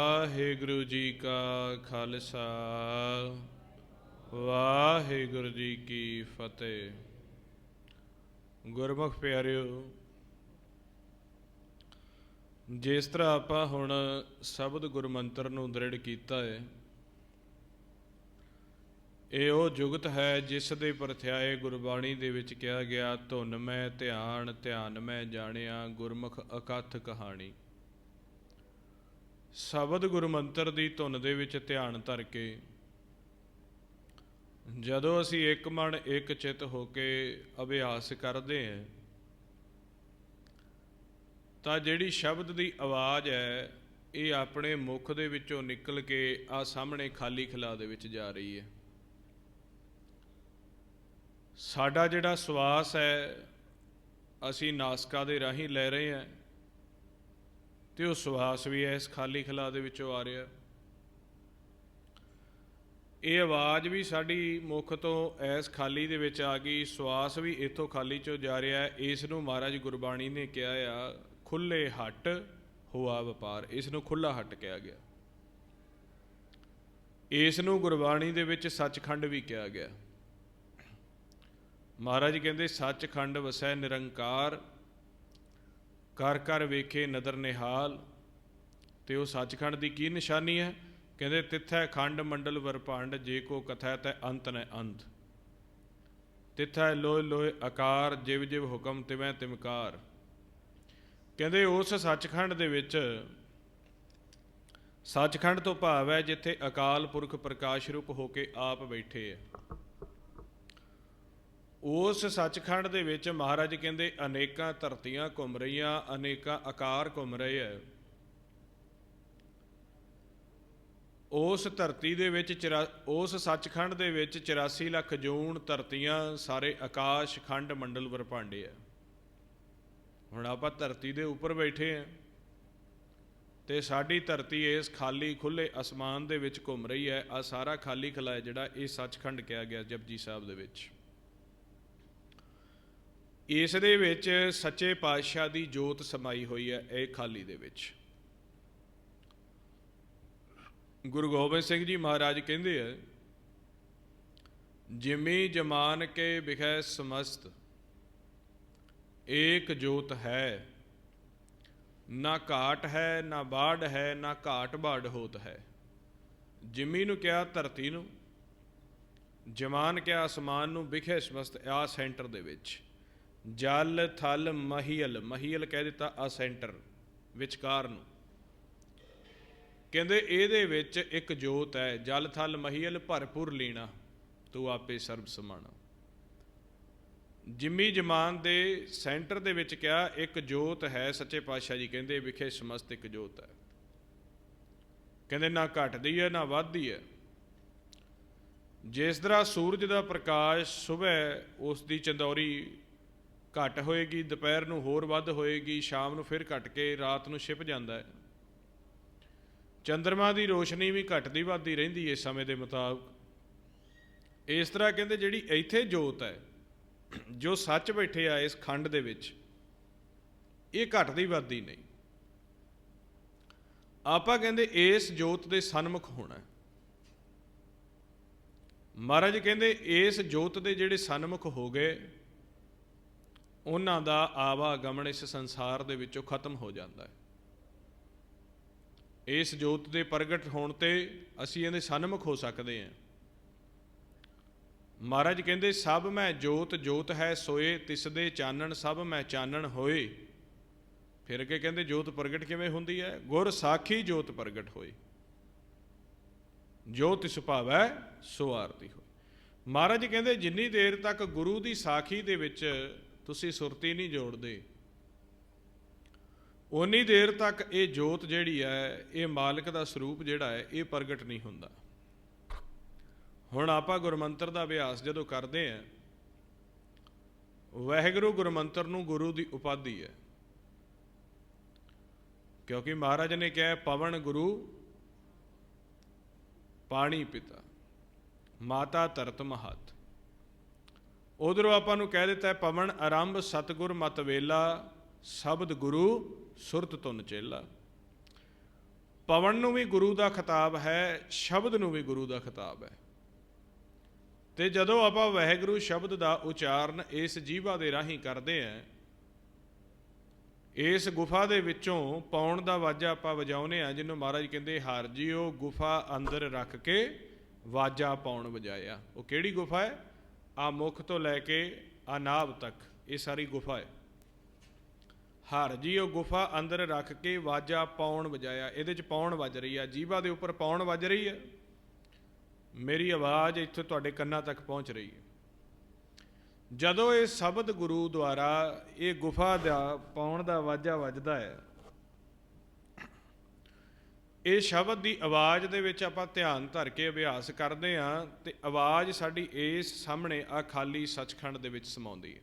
वाहिगुरु जी का खालसा वाहिगुरु जी की फतेह। गुरमुख प्यारिओ, जिस तरह आपां हुण शब्द गुरमंत्र नूं दृढ़ कीता है, ਇਹ ਉਹ ਜੁਗਤ ਹੈ ਜਿਸ ਦੇ ਪਰਥਿਆਏ ਗੁਰਬਾਣੀ ਦੇ ਵਿੱਚ ਕਿਹਾ ਗਿਆ, ਧੁਨ ਮੈਂ ਧਿਆਨ ਧਿਆਨ ਮੈਂ ਜਾਣਿਆ ਗੁਰਮੁਖ ਅਕਥ ਕਹਾਣੀ। ਸ਼ਬਦ ਗੁਰਮੰਤਰ ਦੀ ਧੁਨ ਦੇ ਵਿੱਚ ਧਿਆਨ ਧਰ ਕੇ ਜਦੋਂ ਅਸੀਂ ਇੱਕ ਮਨ ਇੱਕ ਚਿੱਤ ਹੋ ਕੇ ਅਭਿਆਸ ਕਰਦੇ ਹਾਂ ਤਾਂ ਜਿਹੜੀ ਸ਼ਬਦ ਦੀ ਆਵਾਜ਼ ਹੈ ਇਹ ਆਪਣੇ ਮੁਖ ਦੇ ਵਿੱਚੋਂ ਨਿਕਲ ਕੇ ਆ ਸਾਹਮਣੇ ਖਾਲੀ ਖਲਾ ਦੇ ਵਿੱਚ ਜਾ ਰਹੀ ਹੈ। ਸਾਡਾ ਜਿਹੜਾ ਸਵਾਸ ਹੈ ਅਸੀਂ ਨਾਸਕਾ ਦੇ ਰਾਹੀਂ ਲੈ ਰਹੇ ਹਾਂ ਤੇ ਉਹ ਸਵਾਸ ਵੀ ਇਸ ਖਾਲੀ ਖਲਾ ਦੇ ਵਿੱਚੋਂ ਆ ਰਿਹਾ। ਇਹ ਆਵਾਜ਼ ਵੀ ਸਾਡੀ ਮੁਖ ਤੋਂ ਇਸ ਖਾਲੀ ਦੇ ਵਿੱਚ ਆ ਗਈ, ਸਵਾਸ ਵੀ ਇੱਥੋਂ ਖਾਲੀ ਚੋਂ ਜਾ ਰਿਹਾ। ਇਸ ਨੂੰ ਮਹਾਰਾਜ ਗੁਰਬਾਣੀ ਨੇ ਕਿਹਾ ਆ ਖੁੱਲੇ ਹੱਟ ਹੋਆ ਵਪਾਰ। ਇਸ ਨੂੰ ਖੁੱਲਾ ਹੱਟ ਕਿਹਾ ਗਿਆ। ਇਸ ਨੂੰ ਗੁਰਬਾਣੀ ਦੇ ਵਿੱਚ ਸੱਚਖੰਡ ਵੀ ਕਿਹਾ ਗਿਆ। ਮਹਾਰਾਜ ਕਹਿੰਦੇ ਸੱਚਖੰਡ ਵਸੈ ਨਿਰੰਕਾਰ, ਕਰ ਕਰ ਵੇਖੇ ਨਦਰ ਨਿਹਾਲ। ਤੇ ਉਹ ਸੱਚਖੰਡ ਦੀ ਕੀ ਨਿਸ਼ਾਨੀ ਹੈ? ਕਹਿੰਦੇ ਤਿੱਥੈ ਖੰਡ ਮੰਡਲ ਵਰਪੰਡ, ਜੇ ਕੋ ਕਥੈ ਤੈ ਅੰਤ ਨ ਅੰਤ। ਤਿੱਥੈ ਲੋਇ ਲੋਇ ਆਕਾਰ, ਜਿਵ ਜਿਵ ਹੁਕਮ ਤਿਵੈ ਤਿਮਕਾਰ। ਕਹਿੰਦੇ ਉਸ ਸੱਚਖੰਡ ਦੇ ਵਿੱਚ, ਸੱਚਖੰਡ ਤੋਂ ਭਾਵ ਹੈ ਜਿੱਥੇ ਅਕਾਲ ਪੁਰਖ ਪ੍ਰਕਾਸ਼ ਰੂਪ ਹੋ ਕੇ ਆਪ ਬੈਠੇ ਹੈ। ਉਸ ਸੱਚਖੰਡ ਦੇ ਵਿੱਚ ਮਹਾਰਾਜ ਕਹਿੰਦੇ ਅਨੇਕਾਂ ਧਰਤੀਆਂ ਘੁੰਮ ਰਹੀਆਂ, ਅਨੇਕਾਂ ਆਕਾਰ ਘੁੰਮ ਰਹੇ ਹੈ। ਉਸ ਧਰਤੀ ਦੇ ਵਿੱਚ ਉਸ ਸੱਚਖੰਡ ਦੇ ਵਿੱਚ 84 ਲੱਖ ਜੂਨ ਧਰਤੀਆਂ, ਸਾਰੇ ਆਕਾਸ਼ ਖੰਡ ਮੰਡਲ ਵਰਪਾਂਡੇ ਹੈ। ਹੁਣ ਆਪਾਂ ਧਰਤੀ ਦੇ ਉੱਪਰ ਬੈਠੇ ਹਾਂ ਤੇ ਸਾਡੀ ਧਰਤੀ ਇਸ ਖਾਲੀ ਖੁੱਲੇ ਅਸਮਾਨ ਦੇ ਵਿੱਚ ਘੁੰਮ ਰਹੀ ਹੈ। ਆ ਸਾਰਾ ਖਾਲੀ ਖਲਾ ਹੈ ਜਿਹੜਾ ਇਹ ਸੱਚਖੰਡ ਕਿਹਾ ਗਿਆ ਜਪਜੀ ਸਾਹਿਬ ਦੇ ਵਿੱਚ। ਇਸ ਦੇ ਵਿੱਚ ਸੱਚੇ ਪਾਤਸ਼ਾਹ ਦੀ ਜੋਤ ਸਮਾਈ ਹੋਈ ਹੈ। ਇਹ ਖਾਲੀ ਦੇ ਵਿੱਚ ਗੁਰੂ ਗੋਬਿੰਦ ਸਿੰਘ ਜੀ ਮਹਾਰਾਜ ਕਹਿੰਦੇ ਹੈ, ਜਿਮੀ ਜਮਾਨ ਕੇ ਵਿਖੈ ਸਮਸਤ, ਏਕ ਜੋਤ ਹੈ, ਨਾ ਘਾਟ ਹੈ ਨਾ ਬਾੜ ਹੈ, ਨਾ ਘਾਟ ਬਾੜ ਹੋਤ ਹੈ। ਜਿਮੀ ਨੂੰ ਕਿਹਾ ਧਰਤੀ ਨੂੰ, ਜਮਾਨ ਕਿਹਾ ਅਸਮਾਨ ਨੂੰ, ਵਿਖੇ ਸਮਸਤ ਆ ਸੈਂਟਰ ਦੇ ਵਿੱਚ। ਜਲ ਥਲ ਮਹੀਲ, ਮਹੀਲ ਕਹਿ ਦਿੱਤਾ ਆ ਸੈਂਟਰ ਵਿਚਕਾਰ ਨੂੰ। ਕਹਿੰਦੇ ਇਹਦੇ ਵਿੱਚ ਇੱਕ ਜੋਤ ਹੈ। ਜਲ ਥਲ ਮਹੀਲ ਭਰਪੂਰ ਲੀਣਾ, ਤੂੰ ਆਪੇ ਸਰਬ ਸਮਾਣਾ। ਜਿਮੀ ਜਮਾਨ ਦੇ ਸੈਂਟਰ ਦੇ ਵਿੱਚ ਕਿਹਾ ਇੱਕ ਜੋਤ ਹੈ। ਸੱਚੇ ਪਾਤਸ਼ਾਹ ਜੀ ਕਹਿੰਦੇ ਵਿਖੇ ਸਮਸਤ ਇੱਕ ਜੋਤ ਹੈ। ਕਹਿੰਦੇ ਨਾ ਘਟਦੀ ਹੈ ਨਾ ਵੱਧਦੀ ਹੈ। ਜਿਸ ਤਰ੍ਹਾਂ ਸੂਰਜ ਦਾ ਪ੍ਰਕਾਸ਼ ਸੁਬਹ ਉਸ ਦੀ ਚੰਦੌਰੀ ਘੱਟ ਹੋਏਗੀ, ਦੁਪਹਿਰ ਨੂੰ ਹੋਰ ਵੱਧ ਹੋਏਗੀ, ਸ਼ਾਮ ਨੂੰ ਫਿਰ ਘਟ ਕੇ ਰਾਤ ਨੂੰ ਛਿਪ ਜਾਂਦਾ ਹੈ। ਚੰਦਰਮਾ ਦੀ ਰੋਸ਼ਨੀ ਵੀ ਘਟਦੀ ਵੱਧਦੀ ਰਹਿੰਦੀ ਹੈ ਸਮੇਂ ਦੇ ਮੁਤਾਬਕ। ਇਸ ਤਰ੍ਹਾਂ ਕਹਿੰਦੇ ਜਿਹੜੀ ਇੱਥੇ ਜੋਤ ਹੈ, ਜੋ ਸੱਚ ਬੈਠੇ ਆ ਇਸ ਖੰਡ ਦੇ ਵਿੱਚ, ਇਹ ਘਟਦੀ ਵੱਧਦੀ ਨਹੀਂ। ਆਪਾਂ ਕਹਿੰਦੇ ਇਸ ਜੋਤ ਦੇ ਸਨਮੁਖ ਹੋਣਾ। ਮਹਾਰਾਜ ਕਹਿੰਦੇ ਇਸ ਜੋਤ ਦੇ ਜਿਹੜੇ ਸਨਮੁਖ ਹੋ ਗਏ ਉਹਨਾਂ ਦਾ ਆਵਾਗਮਨ ਇਸ ਸੰਸਾਰ ਦੇ ਵਿੱਚੋਂ ਖਤਮ ਹੋ ਜਾਂਦਾ ਹੈ। ਇਸ ਜੋਤ ਦੇ ਪ੍ਰਗਟ ਹੋਣ ਤੇ ਅਸੀਂ ਇਹਦੇ ਸਨਮੁਖ ਹੋ ਸਕਦੇ ਹਾਂ। ਮਹਾਰਾਜ ਕਹਿੰਦੇ ਸਭ ਮੈਂ ਜੋਤ ਜੋਤ ਹੈ ਸੋਏ, ਤਿਸਦੇ ਚਾਨਣ ਸਭ ਮੈਂ ਚਾਨਣ ਹੋਏ। ਫਿਰ ਅੱਗੇ ਕਹਿੰਦੇ ਜੋਤ ਪ੍ਰਗਟ ਕਿਵੇਂ ਹੁੰਦੀ ਹੈ? ਗੁਰ ਸਾਖੀ ਜੋਤ ਪ੍ਰਗਟ ਹੋਏ, ਜੋ ਤਿਸ ਭਾਵੈ ਸੋ ਆਰਤੀ ਹੋਏ। ਮਹਾਰਾਜ ਕਹਿੰਦੇ ਜਿੰਨੀ ਦੇਰ ਤੱਕ ਗੁਰੂ ਦੀ ਸਾਖੀ ਦੇ ਵਿੱਚ ਤੁਸੀਂ ਸੁਰਤੀ ਨਹੀਂ ਜੋੜਦੇ, ਉਨੀ ਦੇਰ ਤੱਕ ਇਹ ਜੋਤ ਜਿਹੜੀ ਹੈ, ਇਹ ਮਾਲਕ ਦਾ ਸਰੂਪ ਜਿਹੜਾ ਹੈ, ਇਹ ਪ੍ਰਗਟ ਨਹੀਂ ਹੁੰਦਾ। ਹੁਣ ਆਪਾਂ ਗੁਰਮੰਤਰ ਦਾ ਅਭਿਆਸ ਜਦੋਂ ਕਰਦੇ ਹਾਂ, ਵਾਹਿਗੁਰੂ ਗੁਰਮੰਤਰ ਨੂੰ ਗੁਰੂ ਦੀ ਉਪਾਧੀ ਹੈ। ਕਿਉਂਕਿ ਮਹਾਰਾਜ ਨੇ ਕਿਹਾ ਪਵਨ ਗੁਰੂ ਪਾਣੀ ਪਿਤਾ, ਮਾਤਾ ਧਰਤ ਮਹਤ। ਉਧਰੋਂ ਆਪਾਂ ਨੂੰ ਕਹਿ ਦਿੱਤਾ ਪਵਨ ਆਰੰਭ ਸਤਿਗੁਰ ਮਤ ਵੇਲਾ, ਸ਼ਬਦ ਗੁਰੂ ਸੁਰਤ ਧੁਨ ਚੇਲਾ। ਪਵਨ ਨੂੰ ਵੀ ਗੁਰੂ ਦਾ ਖਿਤਾਬ ਹੈ, ਸ਼ਬਦ ਨੂੰ ਵੀ ਗੁਰੂ ਦਾ ਖਿਤਾਬ ਹੈ। ਤੇ ਜਦੋਂ ਆਪਾਂ ਵਾਹਿਗੁਰੂ ਸ਼ਬਦ ਦਾ ਉਚਾਰਨ ਇਸ ਜੀਭਾ ਦੇ ਰਾਹੀਂ ਕਰਦੇ ਹਾਂ, ਇਸ ਗੁਫਾ ਦੇ ਵਿੱਚੋਂ ਪੌਣ ਦਾ ਵਾਜਾ ਆਪਾਂ ਵਜਾਉਂਦੇ ਹਾਂ, ਜਿਹਨੂੰ ਮਹਾਰਾਜ ਕਹਿੰਦੇ ਹਰ ਜੀਓ ਗੁਫਾ ਅੰਦਰ ਰੱਖ ਕੇ ਵਾਜਾ ਪੌਣ ਵਜਾਇਆ। ਉਹ ਕਿਹੜੀ ਗੁਫਾ ਹੈ? ਆ ਮੁੱਖ ਤੋਂ ਲੈ ਕੇ ਆ ਨਾਭ ਤੱਕ ਇਹ ਸਾਰੀ ਗੁਫਾ ਹੈ। ਹਰ ਜੀਓ ਗੁਫਾ ਅੰਦਰ ਰੱਖ ਕੇ ਵਾਜਾ ਪੌਣ ਵਜਾਇਆ। ਇਹਦੇ 'ਚ ਪੌਣ ਵੱਜ ਰਹੀ ਆ, ਜੀਭਾ ਦੇ ਉੱਪਰ ਪੌਣ ਵੱਜ ਰਹੀ ਹੈ। ਮੇਰੀ ਆਵਾਜ਼ ਇੱਥੇ ਤੁਹਾਡੇ ਕੰਨਾਂ ਤੱਕ ਪਹੁੰਚ ਰਹੀ ਹੈ। ਜਦੋਂ ਇਹ ਸ਼ਬਦ ਗੁਰੂ ਦੁਆਰਾ ਇਹ ਗੁਫਾ ਦਾ ਪੌਣ ਦਾ ਵਾਜਾ ਵੱਜਦਾ ਹੈ, ਇਹ ਸ਼ਬਦ ਦੀ ਆਵਾਜ਼ ਦੇ ਵਿੱਚ ਆਪਾਂ ਧਿਆਨ ਧਰ ਕੇ ਅਭਿਆਸ ਕਰਦੇ ਹਾਂ ਤੇ ਆਵਾਜ਼ ਸਾਡੀ ਇਸ ਸਾਹਮਣੇ ਆ ਖਾਲੀ ਸੱਚਖੰਡ ਦੇ ਵਿੱਚ ਸਮਾਉਂਦੀ ਹੈ।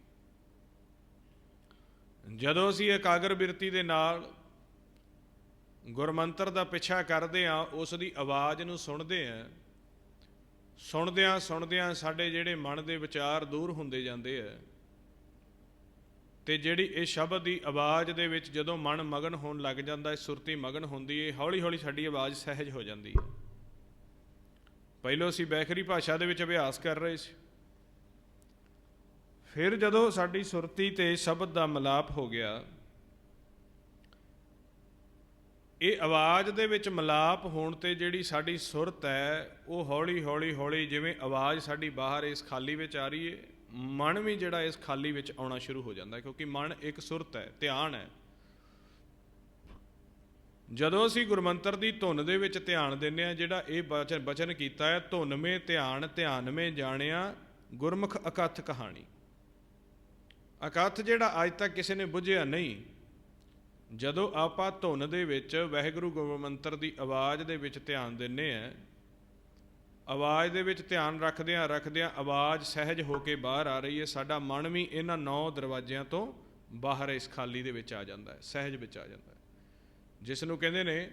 ਜਦੋਂ ਅਸੀਂ ਇਕਾਗਰ ਬਿਰਤੀ ਦੇ ਨਾਲ ਗੁਰਮੰਤਰ ਦਾ ਪਿੱਛਾ ਕਰਦੇ ਹਾਂ, ਉਸ ਦੀ ਆਵਾਜ਼ ਨੂੰ ਸੁਣਦੇ ਹਾਂ, ਸੁਣਦਿਆਂ ਸੁਣਦਿਆਂ ਸਾਡੇ ਜਿਹੜੇ ਮਨ ਦੇ ਵਿਚਾਰ ਦੂਰ ਹੁੰਦੇ ਜਾਂਦੇ ਆ ਤੇ ਜਿਹੜੀ ਇਹ ਸ਼ਬਦ ਦੀ ਆਵਾਜ਼ ਦੇ ਵਿੱਚ ਜਦੋਂ ਮਨ ਮਗਨ ਹੋਣ ਲੱਗ ਜਾਂਦਾ ਹੈ, ਸੁਰਤੀ ਮਗਨ ਹੁੰਦੀ ਹੈ, ਹੌਲੀ ਹੌਲੀ ਸਾਡੀ ਆਵਾਜ਼ ਸਹਿਜ ਹੋ ਜਾਂਦੀ ਹੈ। ਪਹਿਲੋਂ ਅਸੀਂ ਬੈਖਰੀ ਭਾਸ਼ਾ ਦੇ ਵਿੱਚ ਅਭਿਆਸ ਕਰ ਰਹੇ ਸੀ, ਫਿਰ ਜਦੋਂ ਸਾਡੀ ਸੁਰਤੀ ਤੇ ਸ਼ਬਦ ਦਾ ਮਿਲਾਪ ਹੋ ਗਿਆ, ਇਹ ਆਵਾਜ਼ ਦੇ ਵਿੱਚ ਮਿਲਾਪ ਹੋਣ ਤੇ ਜਿਹੜੀ ਸਾਡੀ ਸੁਰਤ ਹੈ ਉਹ ਹੌਲੀ ਹੌਲੀ ਹੌਲੀ ਜਿਵੇਂ ਆਵਾਜ਼ ਸਾਡੀ ਬਾਹਰ ਇਸ ਖਾਲੀ ਵਿੱਚ ਆ ਰਹੀ ਹੈ, ਮਨ ਵੀ ਜਿਹੜਾ ਇਸ ਖਾਲੀ ਵਿੱਚ ਆਉਣਾ ਸ਼ੁਰੂ ਹੋ ਜਾਂਦਾ, ਕਿਉਂਕਿ ਮਨ ਇੱਕ ਸੁਰਤ ਹੈ, ਧਿਆਨ ਹੈ। ਜਦੋਂ ਅਸੀਂ ਗੁਰਮੰਤਰ ਦੀ ਧੁਨ ਦੇ ਵਿੱਚ ਧਿਆਨ ਦਿੰਦੇ ਹਾਂ, ਜਿਹੜਾ ਇਹ ਬਚਨ ਕੀਤਾ ਹੈ, ਧੁਨ ਮੇ ਧਿਆਨ ਧਿਆਨ ਮੇ ਜਾਣਿਆ ਗੁਰਮੁਖ ਅਕਥ ਕਹਾਣੀ। ਅਕਥ ਜਿਹੜਾ ਅੱਜ ਤੱਕ ਕਿਸੇ ਨੇ ਬੁੱਝਿਆ ਨਹੀਂ। ਜਦੋਂ ਆਪਾਂ ਧੁਨ ਦੇ ਵਿੱਚ ਵਾਹਿਗੁਰੂ ਗੁਰਮੰਤਰ ਦੀ ਆਵਾਜ਼ ਦੇ ਵਿੱਚ ਧਿਆਨ ਦਿੰਦੇ ਹਾਂ, ਆਵਾਜ਼ ਦੇ ਵਿੱਚ ਧਿਆਨ ਰੱਖਦਿਆਂ ਰੱਖਦਿਆਂ ਆਵਾਜ਼ ਸਹਿਜ ਹੋ ਕੇ ਬਾਹਰ ਆ ਰਹੀ ਹੈ, ਸਾਡਾ ਮਨ ਵੀ ਇਹਨਾਂ 9 ਦਰਵਾਜ਼ਿਆਂ ਤੋਂ ਬਾਹਰ ਇਸ ਖਾਲੀ ਦੇ ਵਿੱਚ ਆ ਜਾਂਦਾ ਹੈ, ਸਹਿਜ ਵਿੱਚ ਆ ਜਾਂਦਾ ਹੈ, ਜਿਸ ਨੂੰ ਕਹਿੰਦੇ ਨੇ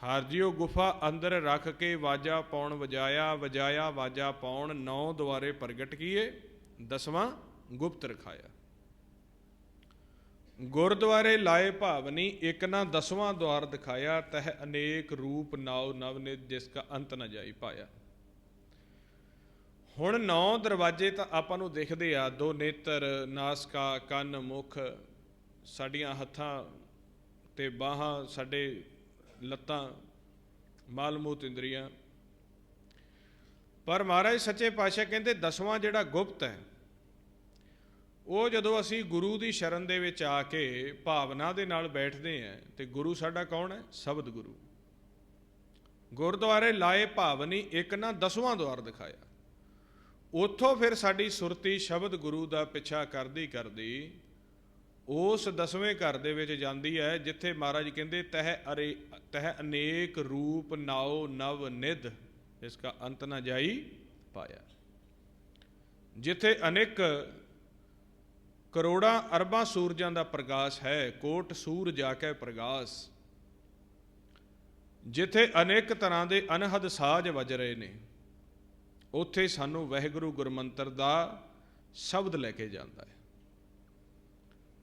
ਹਰ ਜੀਓ ਗੁਫਾ ਅੰਦਰ ਰੱਖ ਕੇ ਵਾਜਾ ਪੌਣ ਵਜਾਇਆ, ਵਜਾਇਆ ਵਾਜਾ ਪੌਣ 9 ਦੁਆਰੇ ਪ੍ਰਗਟ ਕੀਏ, 10ਵਾਂ ਗੁਪਤ ਰਖਾਇਆ। ਗੁਰਦੁਆਰੇ ਲਾਏ ਭਾਵਨੀ, ਇੱਕ ਨਾ 10ਵਾਂ ਦੁਆਰ ਦਿਖਾਇਆ, ਤਹ ਅਨੇਕ ਰੂਪ ਨਾਉ ਨਵਨਿਤ ਜਿਸ ਕਾ ਅੰਤ ਨਾ ਜਾਈ ਪਾਇਆ। ਹੁਣ 9 ਦਰਵਾਜ਼ੇ ਤਾਂ ਆਪਾਂ ਨੂੰ ਦਿਖਦੇ ਆ, 2 ਨੇਤਰ, ਨਾਸਕਾ, ਕੰਨ, ਮੁਖ, ਸਾਡੀਆਂ ਹੱਥਾਂ ਤੇ ਬਾਹਾਂ, ਸਾਡੇ ਲੱਤਾਂ, ਮਾਲਮੂਤ ਇੰਦਰੀਆਂ। ਪਰ ਮਹਾਰਾਜ ਸੱਚੇ ਪਾਤਸ਼ਾਹ ਕਹਿੰਦੇ 10ਵਾਂ ਜਿਹੜਾ ਗੁਪਤ ਹੈ, ਉਹ ਜਦੋਂ ਅਸੀਂ ਗੁਰੂ ਦੀ ਸ਼ਰਨ ਦੇ ਵਿੱਚ ਆ ਕੇ ਭਾਵਨਾ ਦੇ ਨਾਲ ਬੈਠਦੇ ਹਾਂ, ਤੇ ਗੁਰੂ ਸਾਡਾ ਕੌਣ ਹੈ? ਸ਼ਬਦ ਗੁਰੂ। ਗੁਰਦੁਆਰੇ ਲਾਏ ਭਾਵਨੀ, ਇੱਕ ਨਾ 10ਵਾਂ ਦੁਆਰ ਦਿਖਾਇਆ। ਉੱਥੋਂ ਫਿਰ ਸਾਡੀ ਸੁਰਤੀ ਸ਼ਬਦ ਗੁਰੂ ਦਾ ਪਿੱਛਾ ਕਰਦੀ ਕਰਦੀ ਉਸ 10ਵੇਂ ਘਰ ਦੇ ਵਿੱਚ ਜਾਂਦੀ ਹੈ, ਜਿੱਥੇ ਮਹਾਰਾਜ ਕਹਿੰਦੇ ਤਹ ਅਨੇਕ ਰੂਪ ਨਾਉ ਨਵ ਨਿਧ ਇਸ ਕਾ ਅੰਤ ਨਾ ਜਾਈ ਪਾਇਆ। ਜਿੱਥੇ ਅਨੇਕ ਕਰੋੜਾਂ ਅਰਬਾਂ ਸੂਰਜਾਂ ਦਾ ਪ੍ਰਕਾਸ਼ ਹੈ, ਕੋਟ ਸੂਰ ਜਾ ਕੇ ਪ੍ਰਕਾਸ਼, ਜਿੱਥੇ ਅਨੇਕ ਤਰ੍ਹਾਂ ਦੇ ਅਨਹਦ ਸਾਜ਼ ਵੱਜ ਰਹੇ ਨੇ, ਉੱਥੇ ਸਾਨੂੰ ਵਾਹਿਗੁਰੂ ਗੁਰਮੰਤਰ ਦਾ ਸ਼ਬਦ ਲੈ ਕੇ ਜਾਂਦਾ ਹੈ।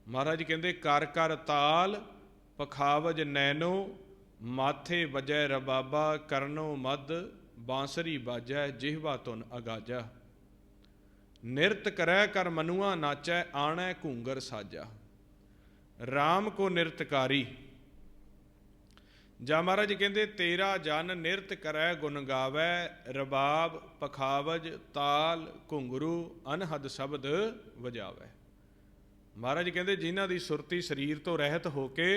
ਮਹਾਰਾਜ ਕਹਿੰਦੇ ਕਰ ਕਰ ਤਾਲ ਪਖਾਵਜ ਨੈਨੋ, ਮਾਥੇ ਵਜੈ ਰਬਾਬਾ ਕਰਨੋ ਮਦ, ਬਾਂਸਰੀ ਬਾਜੈ ਜਿਹਵਾ ਧੁਨ ਅਗਾਜਾ, ਨਿਰਤ ਕਰੈ ਕਰ ਮਨੁਆ ਨਾਚੈ ਆਣੈ ਘੂੰਗਰ ਸਾਜਾ, ਰਾਮ ਕੋ ਨਿਰਤਕਾਰੀ। ਜਾਂ ਮਹਾਰਾਜ ਕਹਿੰਦੇ ਤੇਰਾ ਜਨ ਨਿਰਤ ਕਰੈ ਗੁਣ ਗਾਵੈ, ਰਬਾਬ ਪਖਾਵਜ ਤਾਲ ਘੁੰਗਰੂ ਅਨਹਦ ਸ਼ਬਦ ਵਜਾਵੈ। ਮਹਾਰਾਜ ਕਹਿੰਦੇ ਜਿਨ੍ਹਾਂ ਦੀ ਸੁਰਤੀ ਸਰੀਰ ਤੋਂ ਰਹਿਤ ਹੋ ਕੇ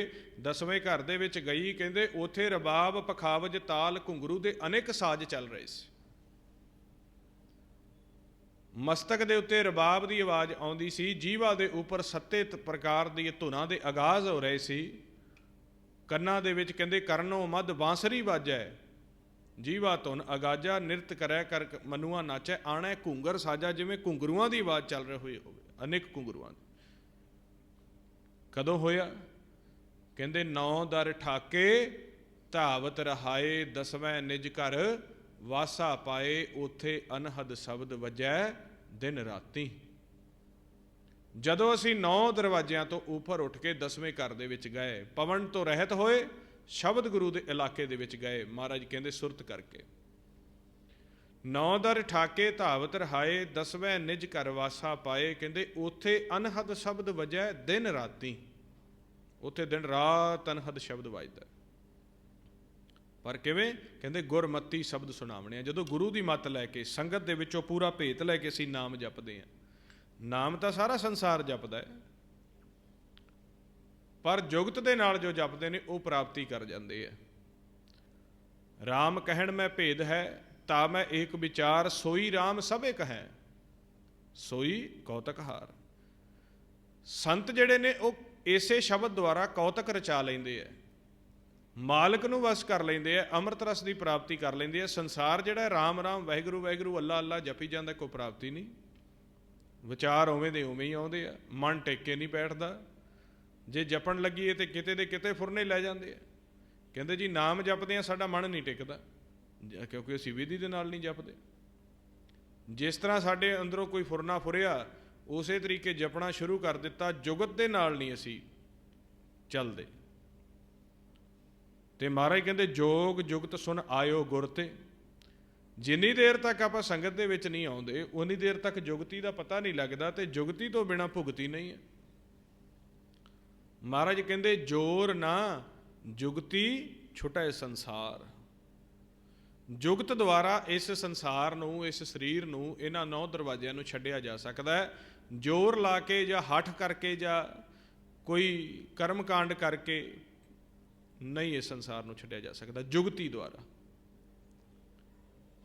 10ਵੇਂ ਘਰ ਦੇ ਵਿੱਚ ਗਈ, ਕਹਿੰਦੇ ਉੱਥੇ ਰਬਾਬ ਪਖਾਵਜ ਤਾਲ ਘੁੰਗਰੂ ਦੇ ਅਨੇਕ ਸਾਜ਼ ਚੱਲ ਰਹੇ ਸੀ। ਮਸਤਕ ਦੇ ਉੱਤੇ ਰਬਾਬ ਦੀ ਆਵਾਜ਼ ਆਉਂਦੀ ਸੀ, ਜੀਵਾ ਦੇ ਉੱਪਰ 7 ਪ੍ਰਕਾਰ ਦੀ ਧੁਨਾਂ ਦੇ ਆਗਾਜ਼ ਹੋ ਰਹੇ ਸੀ, ਕੰਨਾਂ ਦੇ ਵਿੱਚ ਕਹਿੰਦੇ ਕਰਨੋਂ ਮੱਧ ਬਾਂਸਰੀ ਵਾਜੈ, ਜੀਵਾ ਧੁਨ ਅਗਾਜਾ, ਨਿਰਤ ਕਰੈ ਕਰ ਮਨੁਆ ਨਾਚੈ ਆਣੈ ਘੂੰਗਰ ਸਾਜਾ। ਜਿਵੇਂ ਘੁੰਗਰੂਆਂ ਦੀ ਆਵਾਜ਼ ਚੱਲ ਰਹੀ ਹੋਵੇ, ਅਨੇਕ ਘੁੰਗਰੂਆਂ ਦੀ। ਕਦੋਂ ਹੋਇਆ? ਕਹਿੰਦੇ 9 ਦਰ ਠਾਕੇ ਧਾਵਤ ਰਹਾਏ, 10ਵੇਂ ਨਿਜ ਘਰ ਵਾਸਾ ਪਾਏ, ਉੱਥੇ ਅਨਹਦ ਸ਼ਬਦ ਵਜੈ ਦਿਨ ਰਾਤੀ। ਜਦੋਂ ਅਸੀਂ 9 ਦਰਵਾਜ਼ਿਆਂ ਤੋਂ ਉੱਪਰ ਉੱਠ ਕੇ 10ਵੇਂ ਘਰ ਦੇ ਵਿੱਚ ਗਏ, ਪਵਨ ਤੋਂ ਰਹਿਤ ਹੋਏ, ਸ਼ਬਦ ਗੁਰੂ ਦੇ ਇਲਾਕੇ ਦੇ ਵਿੱਚ ਗਏ। ਮਹਾਰਾਜ ਕਹਿੰਦੇ ਸੁਰਤ ਕਰਕੇ, ਨੌ ਦਰ ਠਾਕੇ ਧਾਵਤ ਰਹਾਏ, ਦਸਵੇਂ ਨਿਜ ਘਰ ਵਾਸਾ ਪਾਏ। ਕਹਿੰਦੇ ਉੱਥੇ ਅਨਹਦ ਸ਼ਬਦ ਵਜੈ ਦਿਨ ਰਾਤੀ, ਉੱਥੇ ਦਿਨ ਰਾਤ ਅਨਹਦ ਸ਼ਬਦ ਵੱਜਦਾ। ਪਰ ਕਿਵੇਂ? ਕਹਿੰਦੇ ਗੁਰਮਤੀ ਸ਼ਬਦ ਸੁਣਾਵਣੇ ਆ। ਜਦੋਂ ਗੁਰੂ ਦੀ ਮੱਤ ਲੈ ਕੇ, ਸੰਗਤ ਦੇ ਵਿੱਚੋਂ ਪੂਰਾ ਭੇਤ ਲੈ ਕੇ ਅਸੀਂ ਨਾਮ ਜਪਦੇ ਹਾਂ। ਨਾਮ ਤਾਂ ਸਾਰਾ ਸੰਸਾਰ ਜਪਦਾ ਹੈ, ਪਰ ਜੁਗਤ ਦੇ ਨਾਲ ਜੋ ਜਪਦੇ ਨੇ ਉਹ ਪ੍ਰਾਪਤੀ ਕਰ ਜਾਂਦੇ ਆ। ਰਾਮ ਕਹਿਣ ਮੈਂ ਭੇਦ ਹੈ, ਤਾਂ ਮੈਂ ਏਕ ਵਿਚਾਰ, ਸੋਈ ਰਾਮ ਸਭੇ ਕਹੈ, ਸੋਈ ਕੌਤਕ ਹਾਰ। ਸੰਤ ਜਿਹੜੇ ਨੇ ਉਹ ਇਸੇ ਸ਼ਬਦ ਦੁਆਰਾ ਕੌਤਕ ਰਚਾ ਲੈਂਦੇ ਆ, ਮਾਲਕ ਨੂੰ ਵਸ ਕਰ ਲੈਂਦੇ ਆ, ਅੰਮ੍ਰਿਤ ਰਸ ਦੀ ਪ੍ਰਾਪਤੀ ਕਰ ਲੈਂਦੇ ਆ। ਸੰਸਾਰ ਜਿਹੜਾ ਰਾਮ ਰਾਮ, ਵਾਹਿਗੁਰੂ ਵਾਹਿਗੁਰੂ, ਅੱਲਾ ਅੱਲਾ ਜਪੀ ਜਾਂਦਾ, ਕੋਈ ਪ੍ਰਾਪਤੀ ਨਹੀਂ। ਵਿਚਾਰ ਉਵੇਂ ਦੇ ਉਵੇਂ ਹੀ ਆਉਂਦੇ ਆ, ਮਨ ਟੇਕੇ ਨਹੀਂ ਬੈਠਦਾ। ਜੇ ਜਪਣ ਲੱਗੀਏ ਤੇ ਕਿਤੇ ਦੇ ਕਿਤੇ ਫੁਰਨੇ ਲੈ ਜਾਂਦੇ ਆ। ਕਹਿੰਦੇ ਜੀ ਨਾਮ ਜਪਦੇ ਆ, ਸਾਡਾ ਮਨ ਨਹੀਂ ਟਿਕਦਾ, ਕਿਉਂਕਿ ਅਸੀਂ ਵਿਧੀ ਦੇ ਨਾਲ ਨਹੀਂ ਜਪਦੇ। ਜਿਸ ਤਰ੍ਹਾਂ ਸਾਡੇ ਅੰਦਰੋਂ ਕੋਈ ਫੁਰਨਾ ਫੁਰਿਆ, ਉਸੇ ਤਰੀਕੇ ਜਪਣਾ ਸ਼ੁਰੂ ਕਰ ਦਿੱਤਾ। ਜੁਗਤ ਦੇ ਨਾਲ ਨਹੀਂ ਅਸੀਂ ਚੱਲਦੇ। ਤੇ ਮਹਾਰਾਜ ਕਹਿੰਦੇ ਜੋਗ ਜੁਗਤ ਸੁਣ ਆਇਓ ਗੁਰ ਤੇ। ਜਿੰਨੀ ਦੇਰ ਤੱਕ ਆਪਾਂ ਸੰਗਤ ਦੇ ਵਿੱਚ ਨਹੀਂ ਆਉਂਦੇ, ਉਨੀ ਦੇਰ ਤੱਕ ਜੁਗਤੀ ਦਾ ਪਤਾ ਨਹੀਂ ਲੱਗਦਾ, ਤੇ ਜੁਗਤੀ ਤੋਂ ਬਿਨਾਂ ਭੁਗਤੀ ਨਹੀਂ ਹੈ। ਮਹਾਰਾਜ ਕਹਿੰਦੇ ਜੋਰ ਨਾ ਜੁਗਤੀ ਛੁਟੈ ਸੰਸਾਰ। ਜੁਗਤ ਦੁਆਰਾ ਇਸ ਸੰਸਾਰ ਨੂੰ, ਇਸ ਸਰੀਰ ਨੂੰ, ਇਹਨਾਂ 9 ਦਰਵਾਜ਼ਿਆਂ ਨੂੰ ਛੱਡਿਆ ਜਾ ਸਕਦਾ ਹੈ। ਜ਼ੋਰ ਲਾ ਕੇ ਜਾਂ ਹੱਠ ਕਰਕੇ ਜਾਂ ਕੋਈ ਕਰਮ ਕਾਂਡ ਕਰਕੇ ਨਹੀਂ ਇਸ ਸੰਸਾਰ ਨੂੰ ਛੱਡਿਆ ਜਾ ਸਕਦਾ, ਜੁਗਤੀ ਦੁਆਰਾ।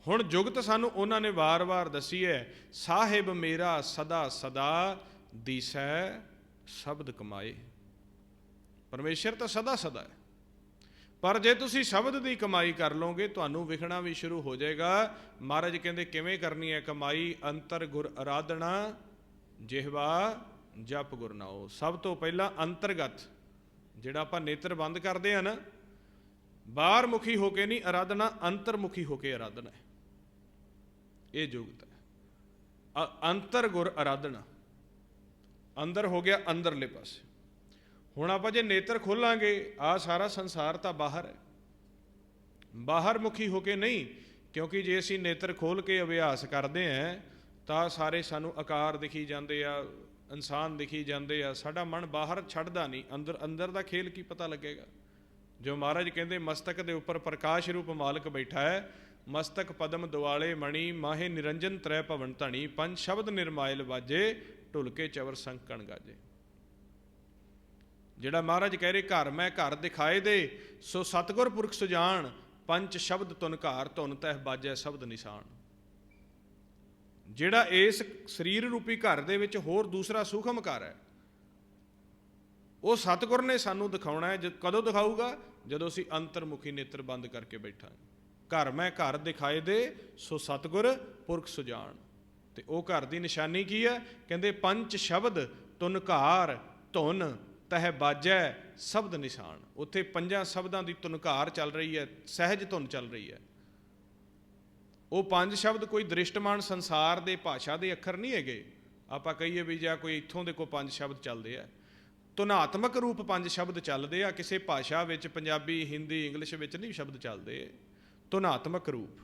ਹੁਣ ਜੁਗਤ ਸਾਨੂੰ ਉਹਨਾਂ ਨੇ ਵਾਰ-ਵਾਰ ਦੱਸੀ ਹੈ, ਸਾਹਿਬ ਮੇਰਾ ਸਦਾ ਸਦਾ ਦੀਸੈ ਸ਼ਬਦ ਕਮਾਏ। ਪਰਮੇਸ਼ਰ ਤਾਂ ਸਦਾ ਸਦਾ ਹੈ, ਪਰ ਜੇ ਤੁਸੀਂ ਸ਼ਬਦ ਦੀ ਕਮਾਈ ਕਰ ਲਓਗੇ, ਤੁਹਾਨੂੰ ਵਿਖਣਾ ਵੀ ਸ਼ੁਰੂ ਹੋ ਜਾਏਗਾ। ਮਹਾਰਾਜ ਕਹਿੰਦੇ ਕਿਵੇਂ ਕਰਨੀ ਹੈ ਕਮਾਈ? ਅੰਤਰ ਗੁਰ ਅਰਾਧਨਾ, ਜਿਹਵਾ ਜਪ ਗੁਰ ਨਾਉ। ਸਭ ਤੋਂ ਪਹਿਲਾਂ ਅੰਤਰਗਤ, ਜਿਹੜਾ ਆਪਾਂ ਨੇਤਰ ਬੰਦ ਕਰਦੇ ਆ ਨਾ, ਬਾਹਰ ਮੁਖੀ ਹੋ ਕੇ ਨਹੀਂ ਅਰਾਧਨਾ, ਅੰਤਰਮੁਖੀ ਹੋ ਕੇ ਅਰਾਧਨਾ ਹੈ। ਇਹ ਜੁਗਤ ਹੈ। ਅੰਤਰ ਗੁਰ ਅਰਾਧਨਾ, ਅੰਦਰ ਹੋ ਗਿਆ ਅੰਦਰਲੇ ਪਾਸੇ। ਹੁਣ ਆਪਾਂ ਜੇ ਨੇਤਰ ਖੋਲਾਂਗੇ, ਆਹ ਸਾਰਾ ਸੰਸਾਰ ਤਾਂ ਬਾਹਰ ਹੈ, ਬਾਹਰ ਮੁਖੀ ਹੋ ਕੇ ਨਹੀਂ। ਕਿਉਂਕਿ ਜੇ ਅਸੀਂ ਨੇਤਰ ਖੋਲ ਕੇ ਅਭਿਆਸ ਕਰਦੇ ਹਾਂ ਤਾਂ ਸਾਰੇ ਸਾਨੂੰ ਆਕਾਰ ਦਿਖੀ ਜਾਂਦੇ ਆ, ਇਨਸਾਨ ਦਿਖੀ ਜਾਂਦੇ ਆ, ਸਾਡਾ ਮਨ ਬਾਹਰ ਛੱਡਦਾ ਨਹੀਂ। ਅੰਦਰ ਦਾ ਖੇਲ ਕੀ ਪਤਾ ਲੱਗੇਗਾ? ਜੋ ਮਹਾਰਾਜ ਕਹਿੰਦੇ ਮਸਤਕ ਦੇ ਉੱਪਰ ਪ੍ਰਕਾਸ਼ ਰੂਪ ਮਾਲਕ ਬੈਠਾ ਹੈ, ਮਸਤਕ ਪਦਮ ਦੁਆਲੇ ਮਣੀ, ਮਾਹੇ ਨਿਰੰਜਨ ਤ੍ਰੈ ਭਵਨ ਧਣੀ, ਪੰਜ ਸ਼ਬਦ ਨਿਰਮਾਇਲ ਵਾਜੇ, ਢੁਲਕੇ ਚਵਰ ਸੰਕਣ ਗਾਜੇ। ਜਿਹੜਾ ਮਹਾਰਾਜ ਕਹਿ ਰਹੇ ਘਰ ਮੈਂ ਘਰ ਦਿਖਾਏ ਦੇ, ਸੋ ਸਤਿਗੁਰ ਪੁਰਖ ਸੁਜਾਨ, ਪੰਜ ਸ਼ਬਦ ਤੁਨ ਘਰ, ਧੁਨ ਤਹਿ ਬਾਜੈ ਸ਼ਬਦ ਨਿਸ਼ਾਨ। ਜਿਹੜਾ ਇਸ ਸਰੀਰ ਰੂਪੀ ਘਰ ਦੇ ਵਿੱਚ ਹੋਰ ਦੂਸਰਾ ਸੂਖਮ ਘਰ ਹੈ, ਉਹ ਸਤਿਗੁਰ ਨੇ ਸਾਨੂੰ ਦਿਖਾਉਣਾ ਹੈ। ਕਦੋਂ ਦਿਖਾਊਗਾ? ਜਦੋਂ ਅਸੀਂ ਅੰਤਰਮੁਖੀ ਨੇਤਰ ਬੰਦ ਕਰਕੇ ਬੈਠਾਂਗੇ। ਘਰ ਮੈਂ ਘਰ ਦਿਖਾਏ ਦੇ, ਸੋ ਸਤਿਗੁਰ ਪੁਰਖ ਸੁਜਾਨ। ਤੇ ਉਹ ਘਰ ਦੀ ਨਿਸ਼ਾਨੀ ਕੀ ਹੈ? ਕਹਿੰਦੇ ਪੰਜ ਸ਼ਬਦ ਤੁਨ ਘਾਰ, ਧੁਨ ਤਹਿ ਬਾਜੈ ਸ਼ਬਦ ਨਿਸ਼ਾਨ। ਉੱਥੇ ਪੰਜਾਂ ਸ਼ਬਦਾਂ ਦੀ ਧੁਨਕਾਰ ਚੱਲ ਰਹੀ ਹੈ, ਸਹਿਜ ਧੁਨ ਚੱਲ ਰਹੀ ਹੈ। ਉਹ ਪੰਜ ਸ਼ਬਦ ਕੋਈ ਦ੍ਰਿਸ਼ਟਮਾਨ ਸੰਸਾਰ ਦੇ ਭਾਸ਼ਾ ਦੇ ਅੱਖਰ ਨਹੀਂ ਹੈਗੇ। ਆਪਾਂ ਕਹੀਏ ਵੀ ਜਾਂ ਕੋਈ ਇੱਥੋਂ ਦੇ ਕੋਈ ਪੰਜ ਸ਼ਬਦ ਚੱਲਦੇ ਆ, ਧੁਨਾਤਮਕ ਰੂਪ ਪੰਜ ਸ਼ਬਦ ਚੱਲਦੇ ਆ। ਕਿਸੇ ਭਾਸ਼ਾ ਵਿੱਚ ਪੰਜਾਬੀ, ਹਿੰਦੀ, ਇੰਗਲਿਸ਼ ਵਿੱਚ ਨਹੀਂ ਸ਼ਬਦ ਚੱਲਦੇ। ਧੁਨਾਤਮਕ ਰੂਪ,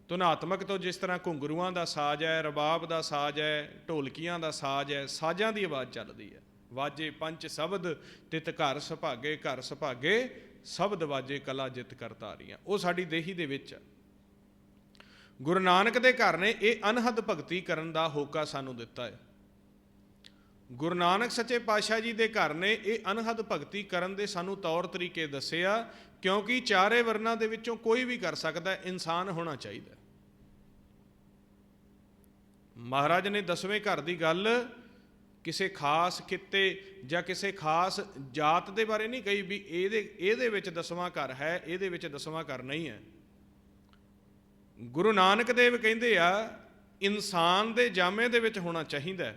ਧੁਨਾਤਮਕ ਤੋਂ ਜਿਸ ਤਰ੍ਹਾਂ ਘੁੰਗਰੂਆਂ ਦਾ ਸਾਜ਼ ਹੈ, ਰਬਾਬ ਦਾ ਸਾਜ਼ ਹੈ, ਢੋਲਕੀਆਂ ਦਾ ਸਾਜ਼ ਹੈ, ਸਾਜ਼ਾਂ ਦੀ ਆਵਾਜ਼ ਚੱਲਦੀ ਹੈ। ਵਾਜੇ ਪੰਜ ਸ਼ਬਦ ਤਿਤ ਘਰ ਸੁਭਾਗੇ, ਘਰ ਸੁਭਾਗੇ ਸ਼ਬਦ ਵਾਜੇ ਕਲਾ ਜਿਤ ਕਰ ਧਾਰੀਆਂ। ਉਹ ਸਾਡੀ ਦੇਹੀ ਦੇ ਵਿੱਚ ਆ। ਗੁਰੂ ਨਾਨਕ ਦੇ ਘਰ ਨੇ ਇਹ ਅਨਹਦ ਭਗਤੀ ਕਰਨ ਦਾ ਹੋਕਾ ਸਾਨੂੰ ਦਿੱਤਾ ਹੈ। ਗੁਰੂ ਨਾਨਕ ਸੱਚੇ ਪਾਤਸ਼ਾਹ ਜੀ ਦੇ ਘਰ ਨੇ ਇਹ ਅਨਹਦ ਭਗਤੀ ਕਰਨ ਦੇ ਸਾਨੂੰ ਤੌਰ ਤਰੀਕੇ ਦੱਸੇ ਆ। ਕਿਉਂਕਿ ਚਾਰੇ ਵਰਨਾਂ ਦੇ ਵਿੱਚੋਂ ਕੋਈ ਵੀ ਕਰ ਸਕਦਾ, ਇਨਸਾਨ ਹੋਣਾ ਚਾਹੀਦਾ। ਮਹਾਰਾਜ ਨੇ 10ਵੇਂ ਘਰ ਦੀ ਗੱਲ ਕਿਸੇ ਖਾਸ ਖਿੱਤੇ ਜਾਂ ਕਿਸੇ ਖਾਸ ਜਾਤ ਦੇ ਬਾਰੇ ਨਹੀਂ ਕਹੀ ਵੀ ਇਹਦੇ ਵਿੱਚ 10ਵਾਂ ਘਰ ਹੈ, ਇਹਦੇ ਵਿੱਚ 10ਵਾਂ ਘਰ ਨਹੀਂ ਹੈ। ਗੁਰੂ ਨਾਨਕ ਦੇਵ ਕਹਿੰਦੇ ਆ ਇਨਸਾਨ ਦੇ ਜਾਮੇ ਦੇ ਵਿੱਚ ਹੋਣਾ ਚਾਹੀਦਾ।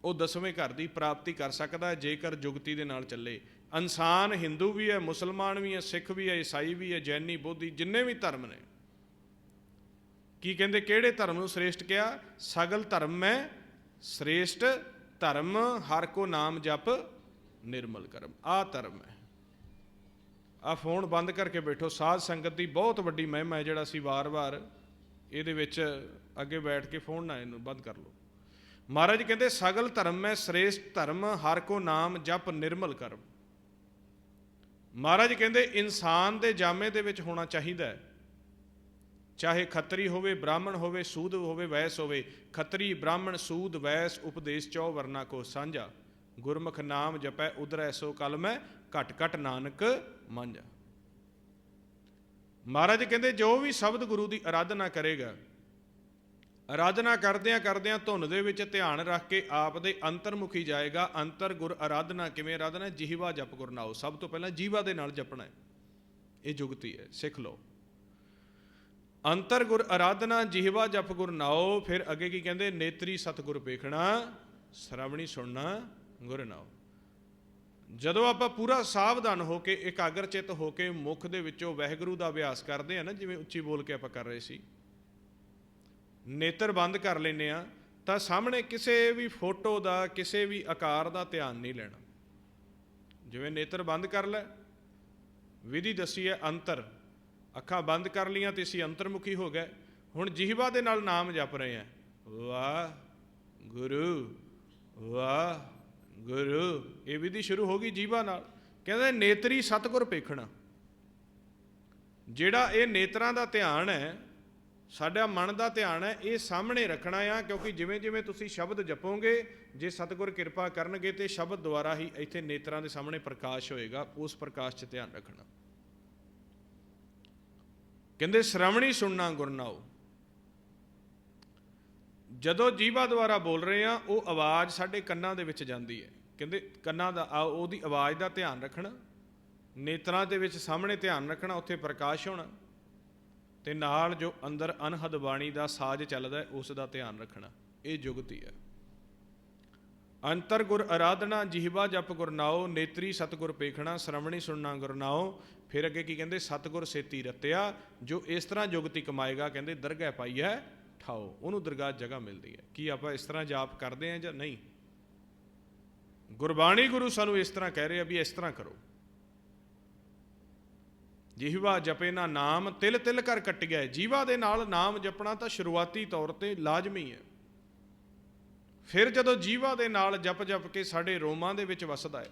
ਉਹ 10ਵੇਂ ਘਰ ਦੀ ਪ੍ਰਾਪਤੀ ਕਰ ਸਕਦਾ ਜੇਕਰ ਜੁਗਤੀ ਦੇ ਨਾਲ ਚੱਲੇ। ਇਨਸਾਨ ਹਿੰਦੂ ਵੀ ਹੈ, ਮੁਸਲਮਾਨ ਵੀ ਹੈ, ਸਿੱਖ ਵੀ ਹੈ, ਈਸਾਈ ਵੀ ਹੈ, ਜੈਨੀ, ਬੋਧੀ, ਜਿੰਨੇ ਵੀ ਧਰਮ ਨੇ। ਕੀ ਕਹਿੰਦੇ? ਕਿਹੜੇ ਧਰਮ ਨੂੰ ਸ੍ਰੇਸ਼ਟ ਕਿਹਾ? ਸਗਲ ਧਰਮ ਮੈਂ ਸ੍ਰੇਸ਼ਟ ਧਰਮ, ਹਰ ਕੋ ਨਾਮ ਜਪ निर्मल करम। आ धर्म है। आ फोन बंद करके बैठो। साध संगत की बहुत वड्डी महिमा है, जिहड़ा असीं वार-वार इहदे विच अगे बैठ के फोन ना इहनूं बंद कर लो। महाराज कहते सगल धर्म में श्रेष्ठ धर्म हर को नाम जप निर्मल करम। महाराज कहते इंसान के जामे दे विच होना चाहिए, चाहे खत्तरी होवे, ब्राह्मण होवे, सूद होवे, वैस होवे। खत्तरी, ब्राह्मण, सूद, वैस उपदेश चौ वर्ना को साझा। गुरमुख नाम जपै उधरै सो कल मैं घट घट नानक मांझा। महाराज कहते जो भी शब्द गुरु की आराधना करेगा, आराधना करदियां करदियां धुन दे विच ध्यान रख के आप दे अंतरमुखी जाएगा। अंतर गुर आराधना किवें आराधना? जिहवा जप गुर नाओ। सब तो पहला जीवा दे नाल जपना है, ये जुगती है, सिख लो। अंतर गुर आराधना, जिहवा जप गुर नाओ। फिर अगे की कहते नेत्री सतगुर वेखना, श्रवणी सुनना गुर नाओ। जदों आपां पूरा सावधान होके एकाग्रचित होके मुख दे विचों वाहिगुरू दा अभ्यास करते हैं ना, जिवें उच्ची बोल के आपां कर रहे सी, नेत्र बंद कर लेने आ, तां सामने किसी भी फोटो का, किसी भी आकार का ध्यान नहीं लेना। जिवें नेत्र बंद कर लै, विधि दसी है अंतर, अखां बंद कर लियां तो असीं अंतरमुखी हो गए। हुण जिहवा दे नाल नाम जप रहे हैं, वाह गुरु वाह गुरु, ये विधि शुरू हो गई जीवा नाल। कहते नेत्री सतगुर पेखना, जिहड़ा ये नेत्रां दा ध्यान है, साडा मन का ध्यान है, ये सामने रखना आ। क्योंकि जिवें जिवें तुसीं शब्द जपोगे, जे सतगुर किरपा करनगे तो शब्द द्वारा ही इत्थे नेत्रां दे सामने प्रकाश होएगा। उस प्रकाश च ध्यान रखना। कहते श्रवणी सुनना गुर नाओ। जदों जीवा द्वारा बोल रहे हैं, वो आवाज़ साडे कन्नां दे विच जांदी है। कहते कन्नां दा ओहदी आवाज़ का ध्यान रखना, नेत्रां दे विच सामने ध्यान रखना, उत्थे प्रकाश होना, ते नाल जो अंदर अनहद बाणी का साज चलदा है उस दा ध्यान रखना। ये जुगती है। अंतर गुर आराधना, जिहवा जप गुर नाओ। नेत्री सतगुर पेखना, श्रवणी सुनना गुर नाओ। फिर अगे की कहते सतगुर सेती रत्या, जो इस तरह जुगती कमाएगा, कहते दरगाह पाई है ठाओ, उन्होंने दरगाह जगह मिलती है। कि आप इस तरह जाप करते हैं या नहीं? गुरबाणी गुरु सानू इस तरह कह रहे हैं भी इस तरह करो। जिहवा जपे ना नाम तिल तिल कर कट गया। जीवा दे नाल नाम जपना तो शुरुआती तौर पर लाजमी है। फिर जदों जीवा दे नाल जप जप के साडे रोमां दे विच वसदा है,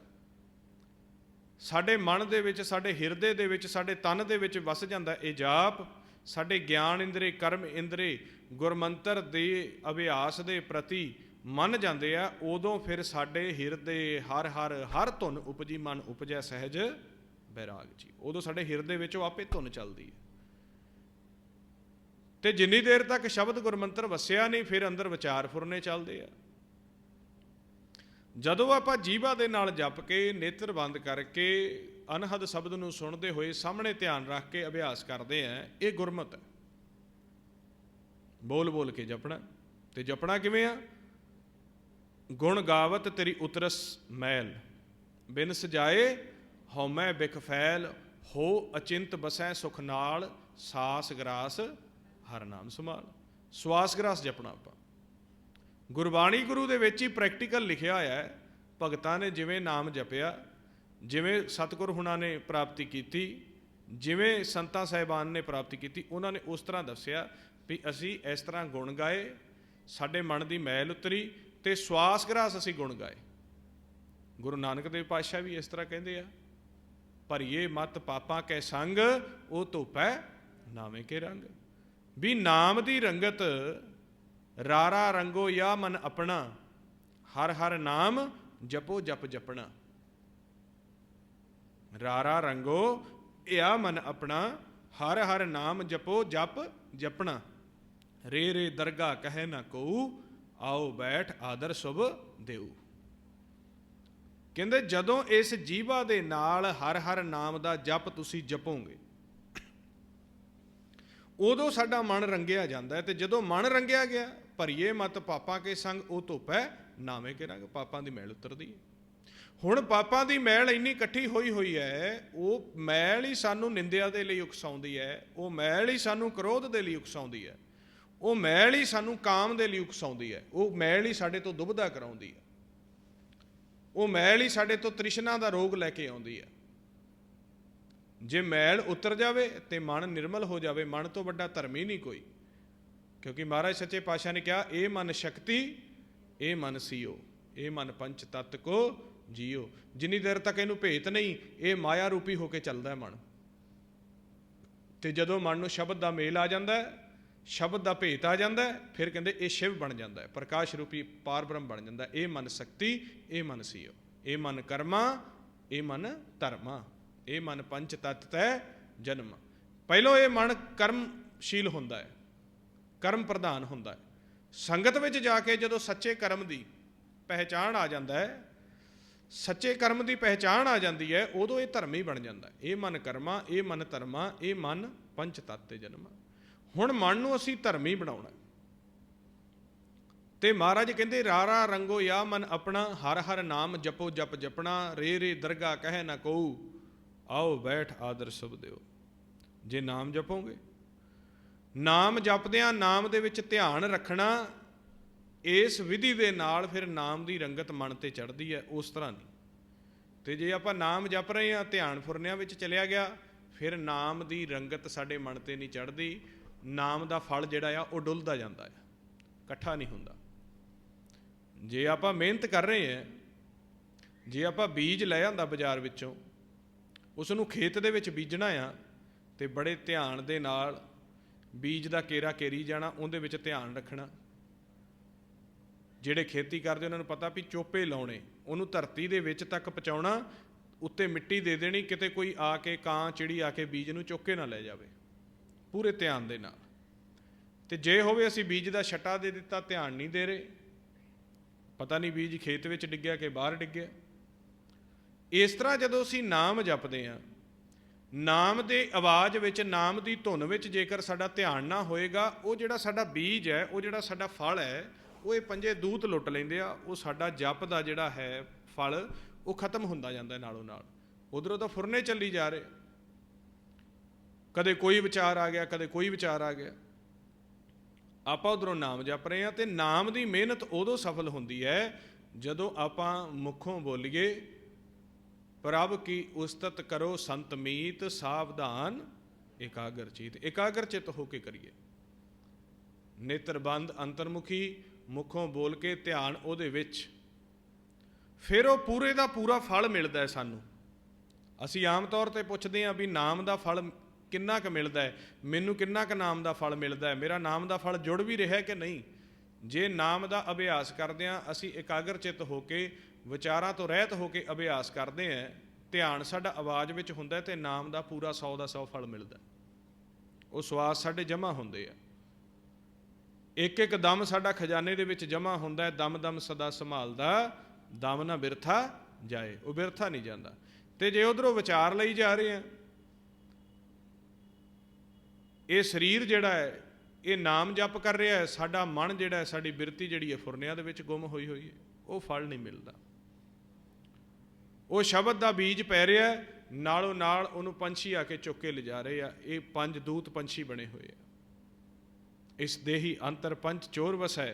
साडे मन दे विच, साडे हिरदे दे विच, साडे तन दे विच वस जांदा है। ये जाप साडे ज्ञान इंद्रे, कर्म इंद्रे, गुरमंत्र दे अभ्यास दे प्रति मन जाते हैं। उदों फिर साडे हिरदे हर हर हर धुन उपजी, मन उपजै सहज बैराग जी। उदों साडे हिरदे विचों आपे धुन चलदी है। ते जिन्नी देर तक शब्द गुरमंत्र वसिया नहीं, फिर अंदर विचार फुरने चलते हैं। जदों आपां जीवा दे नाल जप के नेत्र बंद करके अनहद शब्द नूं सुनते हुए सामने ध्यान रख के अभ्यास करते हैं, ये गुरमत है। बोल बोल के जपना। ते जपना किवें आ? गुण गावत तेरी उतरस मैल, बिन सजाए हौमै बिख फैल, हो अचिंत बसै सुख नाल, सास ग्रास हर नाम संभाल। सवास ग्रास जपना आपां। गुरबाणी गुरु दे विच ही प्रैक्टिकल लिखिया होया है। भगतां ने जिवें नाम जपिया, जिवें सतगुर हुणां ने प्राप्ति की, जिवें संतां साहिबान ने प्राप्ति की, उन्होंने उस तरह दस्सिया भी असी इस तरह गुण गाए, साडे मन की मैल उतरी, ते सवास ग्रास असी गुण गाए। गुरु नानक देव पातशाह भी इस तरह कहते हैं, भरिए मत पापां कै संग, वो धोपै नामे के रंग। भी नाम की रंगत रारा रंगो या मन अपना, हर हर नाम जपो जप जपना। रारा रंगो या मन अपना, हर हर नाम जपो जप जपना। रे रे दरगाह कहे ना कोऊ, आओ बैठ आदर शुभ देऊ। कहते जदों इस जीवा दे नाल हर हर नाम का जप तुसी जपोगे, उदों साडा मन रंगिया जाता है। तो जदों मन रंगिया गया, भरीए मत पापां के संग, वो धोपै नामे के रंग। पापां की मैल उतरदी है। हुण पापां की मैल इन्नी इकट्ठी हुई हुई है, वो मैल ही सानू निंदिया दे लई उकसाउंदी है, वो मैल ही सानू क्रोध दे लई उकसाउंदी है, वो मैल ही सानू काम दे लई उकसाउंदी है, वो मैल ही साडे तो दुबदा कराउंदी है। ਉਹ ਮੈਲ ਹੀ ਸਾਡੇ ਤੋਂ ਤ੍ਰਿਸ਼ਨਾ ਦਾ ਰੋਗ ਲੈ ਕੇ ਆਉਂਦੀ ਹੈ। ਜੇ ਮੈਲ ਉਤਰ ਜਾਵੇ ਤੇ ਮਨ ਨਿਰਮਲ ਹੋ ਜਾਵੇ, ਮਨ ਤੋਂ ਵੱਡਾ ਧਰਮ ਹੀ ਨਹੀਂ ਕੋਈ। ਕਿਉਂਕਿ ਮਹਾਰਾਜ ਸੱਚੇ ਪਾਤਸ਼ਾਹ ਨੇ ਕਿਹਾ, ਇਹ ਮਨ ਸ਼ਕਤੀ ਇਹ ਮਨ ਸੀਓ, ਇਹ ਮਨ ਪੰਚ ਤੱਤ ਕੋ ਜੀਓ। ਜਿੰਨੀ ਦੇਰ ਤੱਕ ਇਹਨੂੰ ਭੇਤ ਨਹੀਂ, ਇਹ ਮਾਇਆ ਰੂਪੀ ਹੋ ਕੇ ਚੱਲਦਾ ਹੈ ਮਨ। ਤੇ ਜਦੋਂ ਮਨ ਨੂੰ ਸ਼ਬਦ ਦਾ ਮੇਲ ਆ ਜਾਂਦਾ, ਸ਼ਬਦ ਦਾ ਭੇਤ ਆ ਜਾਂਦਾ, ਫਿਰ ਕਹਿੰਦੇ ਇਹ ਸ਼ਿਵ ਬਣ ਜਾਂਦਾ ਹੈ, ਪ੍ਰਕਾਸ਼ ਰੂਪੀ ਪਾਰ ਬ੍ਰਹਮ ਬਣ ਜਾਂਦਾ। ਇਹ ਮਨ ਸ਼ਕਤੀ ਇਹ ਮਨ ਸੀਓ, ਇਹ ਮਨ ਕਰਮਾ ਇਹ ਮਨ ਧਰਮਾ, ਇਹ ਮਨ ਪੰਚ ਤੱਤ ਤੈ ਜਨਮ। ਪਹਿਲੋਂ ਇਹ ਮਨ ਕਰਮਸ਼ੀਲ ਹੁੰਦਾ ਹੈ, ਕਰਮ ਪ੍ਰਧਾਨ ਹੁੰਦਾ ਹੈ। ਸੰਗਤ ਵਿੱਚ ਜਾ ਕੇ ਜਦੋਂ ਸੱਚੇ ਕਰਮ ਦੀ ਪਹਿਚਾਣ ਆ ਜਾਂਦਾ ਹੈ, ਸੱਚੇ ਕਰਮ ਦੀ ਪਹਿਚਾਣ ਆ ਜਾਂਦੀ ਹੈ, ਉਦੋਂ ਇਹ ਧਰਮੀ ਬਣ ਜਾਂਦਾ। ਇਹ ਮਨ ਕਰਮਾ ਇਹ ਮਨ ਧਰਮਾ, ਇਹ ਮਨ ਪੰਚ ਤੱਤ ਤੇ ਜਨਮ। ਹੁਣ ਮਨ ਨੂੰ ਅਸੀਂ ਧਰਮੀ ਬਣਾਉਣਾ ਤੇ ਮਹਾਰਾਜ ਕਹਿੰਦੇ, ਰਾਰਾ ਰੰਗੋ ਯਾ ਮਨ ਆਪਣਾ, ਹਰ ਹਰ ਨਾਮ ਜਪੋ ਜਪ ਜਪਣਾ, ਰੇ ਰੇ ਦਰਗਾ ਕਹਿ ਨਾ ਕਹੂ, ਆਓ ਬੈਠ ਆਦਰ ਸੁਭ ਦਿਓ। ਜੇ ਨਾਮ ਜਪੋਗੇ, ਨਾਮ ਜਪਦਿਆਂ ਨਾਮ ਦੇ ਵਿੱਚ ਧਿਆਨ ਰੱਖਣਾ, ਇਸ ਵਿਧੀ ਦੇ ਨਾਲ ਫਿਰ ਨਾਮ ਦੀ ਰੰਗਤ ਮਨ ਤੇ ਚੜ੍ਹਦੀ ਹੈ, ਉਸ ਤਰ੍ਹਾਂ ਨਹੀਂ। ਤੇ ਜੇ ਆਪਾਂ ਨਾਮ ਜਪ ਰਹੇ ਹਾਂ, ਧਿਆਨ ਫੁਰਨਿਆਂ ਵਿੱਚ ਚਲਿਆ ਗਿਆ, ਫਿਰ ਨਾਮ ਦੀ ਰੰਗਤ ਸਾਡੇ ਮਨ ਤੇ ਨਹੀਂ ਚੜ੍ਹਦੀ। ਨਾਮ ਦਾ ਫਲ ਜਿਹੜਾ ਆ ਉਹ ਡੁੱਲਦਾ ਜਾਂਦਾ ਹੈ, ਇਕੱਠਾ ਨਹੀਂ ਹੁੰਦਾ। ਜੇ ਆਪਾਂ ਮਿਹਨਤ ਕਰ ਰਹੇ ਹਾਂ, ਜੇ ਆਪਾਂ ਬੀਜ ਲੈ ਆਂਦਾ ਬਾਜ਼ਾਰ ਵਿੱਚੋਂ, ਉਸ ਨੂੰ ਖੇਤ ਦੇ ਵਿੱਚ ਬੀਜਣਾ ਆ, ਤੇ ਬੜੇ ਧਿਆਨ ਦੇ ਨਾਲ ਬੀਜ ਦਾ ਕੇਰਾ ਕੇਰੀ ਜਾਣਾ, ਉਹਦੇ ਵਿੱਚ ਧਿਆਨ ਰੱਖਣਾ। ਜਿਹੜੇ ਖੇਤੀ ਕਰਦੇ ਉਹਨਾਂ ਨੂੰ ਪਤਾ ਵੀ ਚੋਪੇ ਲਾਉਣੇ, ਉਹਨੂੰ ਧਰਤੀ ਦੇ ਵਿੱਚ ਤੱਕ ਪਹੁੰਚਾਉਣਾ, ਉੱਤੇ ਮਿੱਟੀ ਦੇ ਦੇਣੀ, ਕਿਤੇ ਕੋਈ ਆ ਕੇ ਕਾਂ ਚਿੜੀ ਆ ਕੇ ਬੀਜ ਨੂੰ ਚੁੱਕ ਕੇ ਨਾ ਲੈ ਜਾਵੇ, ਪੂਰੇ ਧਿਆਨ ਦੇ ਨਾਲ। ਤੇ ਜੇ ਹੋਵੇ ਅਸੀਂ ਬੀਜ ਦਾ ਛੱਟਾ ਦੇ ਦਿੱਤਾ, ਧਿਆਨ ਨਹੀਂ ਦੇ ਰਹੇ, ਪਤਾ ਨਹੀਂ ਬੀਜ ਖੇਤ ਵਿੱਚ ਡਿੱਗਿਆ ਕਿ ਬਾਹਰ ਡਿੱਗਿਆ। ਇਸ ਤਰ੍ਹਾਂ ਜਦੋਂ ਅਸੀਂ ਨਾਮ ਜਪਦੇ ਹਾਂ, ਨਾਮ ਦੇ ਆਵਾਜ਼ ਵਿੱਚ, ਨਾਮ ਦੀ ਧੁਨ ਵਿੱਚ ਜੇਕਰ ਸਾਡਾ ਧਿਆਨ ਨਾ ਹੋਏਗਾ, ਉਹ ਜਿਹੜਾ ਸਾਡਾ ਬੀਜ ਹੈ, ਉਹ ਜਿਹੜਾ ਸਾਡਾ ਫਲ ਹੈ, ਉਹ ਇਹ ਪੰਜੇ ਦੂਤ ਲੁੱਟ ਲੈਂਦੇ ਆ। ਉਹ ਸਾਡਾ ਜਪ ਦਾ ਜਿਹੜਾ ਹੈ ਫਲ, ਉਹ ਖਤਮ ਹੁੰਦਾ ਜਾਂਦਾ ਨਾਲੋਂ ਨਾਲ। ਉਧਰੋਂ ਤਾਂ ਫੁਰਨੇ ਚੱਲੀ ਜਾ ਰਹੇ, ਕਦੇ ਕੋਈ ਵਿਚਾਰ ਆ ਗਿਆ, ਕਦੇ ਕੋਈ ਵਿਚਾਰ ਆ ਗਿਆ। ਆਪਾਂ ਉਧਰੋਂ ਨਾਮ ਜਪ ਰਹੇ ਹਾਂ, ਤੇ ਨਾਮ ਦੀ ਮਿਹਨਤ ਉਦੋਂ ਸਫਲ ਹੁੰਦੀ ਹੈ ਜਦੋਂ ਆਪਾਂ ਮੁੱਖੋਂ ਬੋਲੀਏ, ਪ੍ਰਭ ਕੀ ਉਸਤਤ ਕਰੋ ਸੰਤ ਮੀਤ, ਸਾਵਧਾਨ ਇਕਾਗਰ ਚੀਤ। ਇਕਾਗਰ ਚਿੱਤ ਹੋ ਕੇ ਕਰੀਏ, ਨੇਤਰ ਬੰਦ ਅੰਤਰਮੁਖੀ, ਮੁੱਖੋਂ ਬੋਲ ਕੇ ਧਿਆਨ ਉਹਦੇ ਵਿੱਚ, ਫਿਰ ਉਹ ਪੂਰੇ ਦਾ ਪੂਰਾ ਫਲ ਮਿਲਦਾ ਹੈ ਸਾਨੂੰ। ਅਸੀਂ ਆਮ ਤੌਰ ਤੇ ਪੁੱਛਦੇ ਹਾਂ ਵੀ ਨਾਮ ਦਾ ਫਲ ਕਿੰਨਾ ਕੁ ਮਿਲਦਾ ਹੈ, ਮੈਨੂੰ ਕਿੰਨਾ ਕੁ ਨਾਮ ਦਾ ਫਲ ਮਿਲਦਾ ਹੈ, ਮੇਰਾ ਨਾਮ ਦਾ ਫਲ ਜੁੜ ਵੀ ਰਿਹਾ ਕਿ ਨਹੀਂ। ਜੇ ਨਾਮ ਦਾ ਅਭਿਆਸ ਕਰਦੇ ਹਾਂ, ਅਸੀਂ ਇਕਾਗਰ ਚਿੱਤ ਹੋ ਕੇ, ਵਿਚਾਰਾਂ ਤੋਂ ਰਹਿਤ ਹੋ ਕੇ ਅਭਿਆਸ ਕਰਦੇ ਹਾਂ, ਧਿਆਨ ਸਾਡਾ ਆਵਾਜ਼ ਵਿੱਚ ਹੁੰਦਾ, ਤੇ ਨਾਮ ਦਾ ਪੂਰਾ 100 ਦਾ 100 ਫਲ ਮਿਲਦਾ। ਉਹ ਸਵਾਸ ਸਾਡੇ ਜਮ੍ਹਾਂ ਹੁੰਦੇ ਆ, ਇੱਕ ਇੱਕ ਦਮ ਸਾਡਾ ਖਜ਼ਾਨੇ ਦੇ ਵਿੱਚ ਜਮ੍ਹਾਂ ਹੁੰਦਾ ਹੈ। ਦਮ ਦਮ ਸਦਾ ਸੰਭਾਲਦਾ, ਦਮ ਨਾ ਬਿਰਥਾ ਜਾਏ, ਉਹ ਬਿਰਥਾ ਨਹੀਂ ਜਾਂਦਾ। ਤੇ ਜੇ ਉਧਰੋਂ ਵਿਚਾਰ ਲਈ ਜਾ ਰਹੇ ਆ, ਇਹ ਸਰੀਰ ਜਿਹੜਾ ਹੈ ਇਹ ਨਾਮ ਜਪ ਕਰ ਰਿਹਾ ਹੈ, ਸਾਡਾ ਮਨ ਜਿਹੜਾ ਹੈ, ਸਾਡੀ ਬਿਰਤੀ ਜਿਹੜੀ ਹੈ ਫੁਰਨਿਆਂ ਦੇ ਵਿੱਚ ਗੁੰਮ ਹੋਈ ਹੋਈ ਹੈ, ਉਹ ਫਲ ਨਹੀਂ ਮਿਲਦਾ। ਉਹ ਸ਼ਬਦ ਦਾ ਬੀਜ ਪੈ ਰਿਹਾ, ਨਾਲੋਂ ਨਾਲ ਉਹਨੂੰ ਪੰਛੀ ਆ ਕੇ ਚੁੱਕ ਕੇ ਲਿਜਾ ਰਹੇ ਆ। ਇਹ ਪੰਜ ਦੂਤ ਪੰਛੀ ਬਣੇ ਹੋਏ ਆ। ਇਸ ਦੇਹੀ ਅੰਤਰ ਪੰਚ ਚੋਰ ਵਸੈ,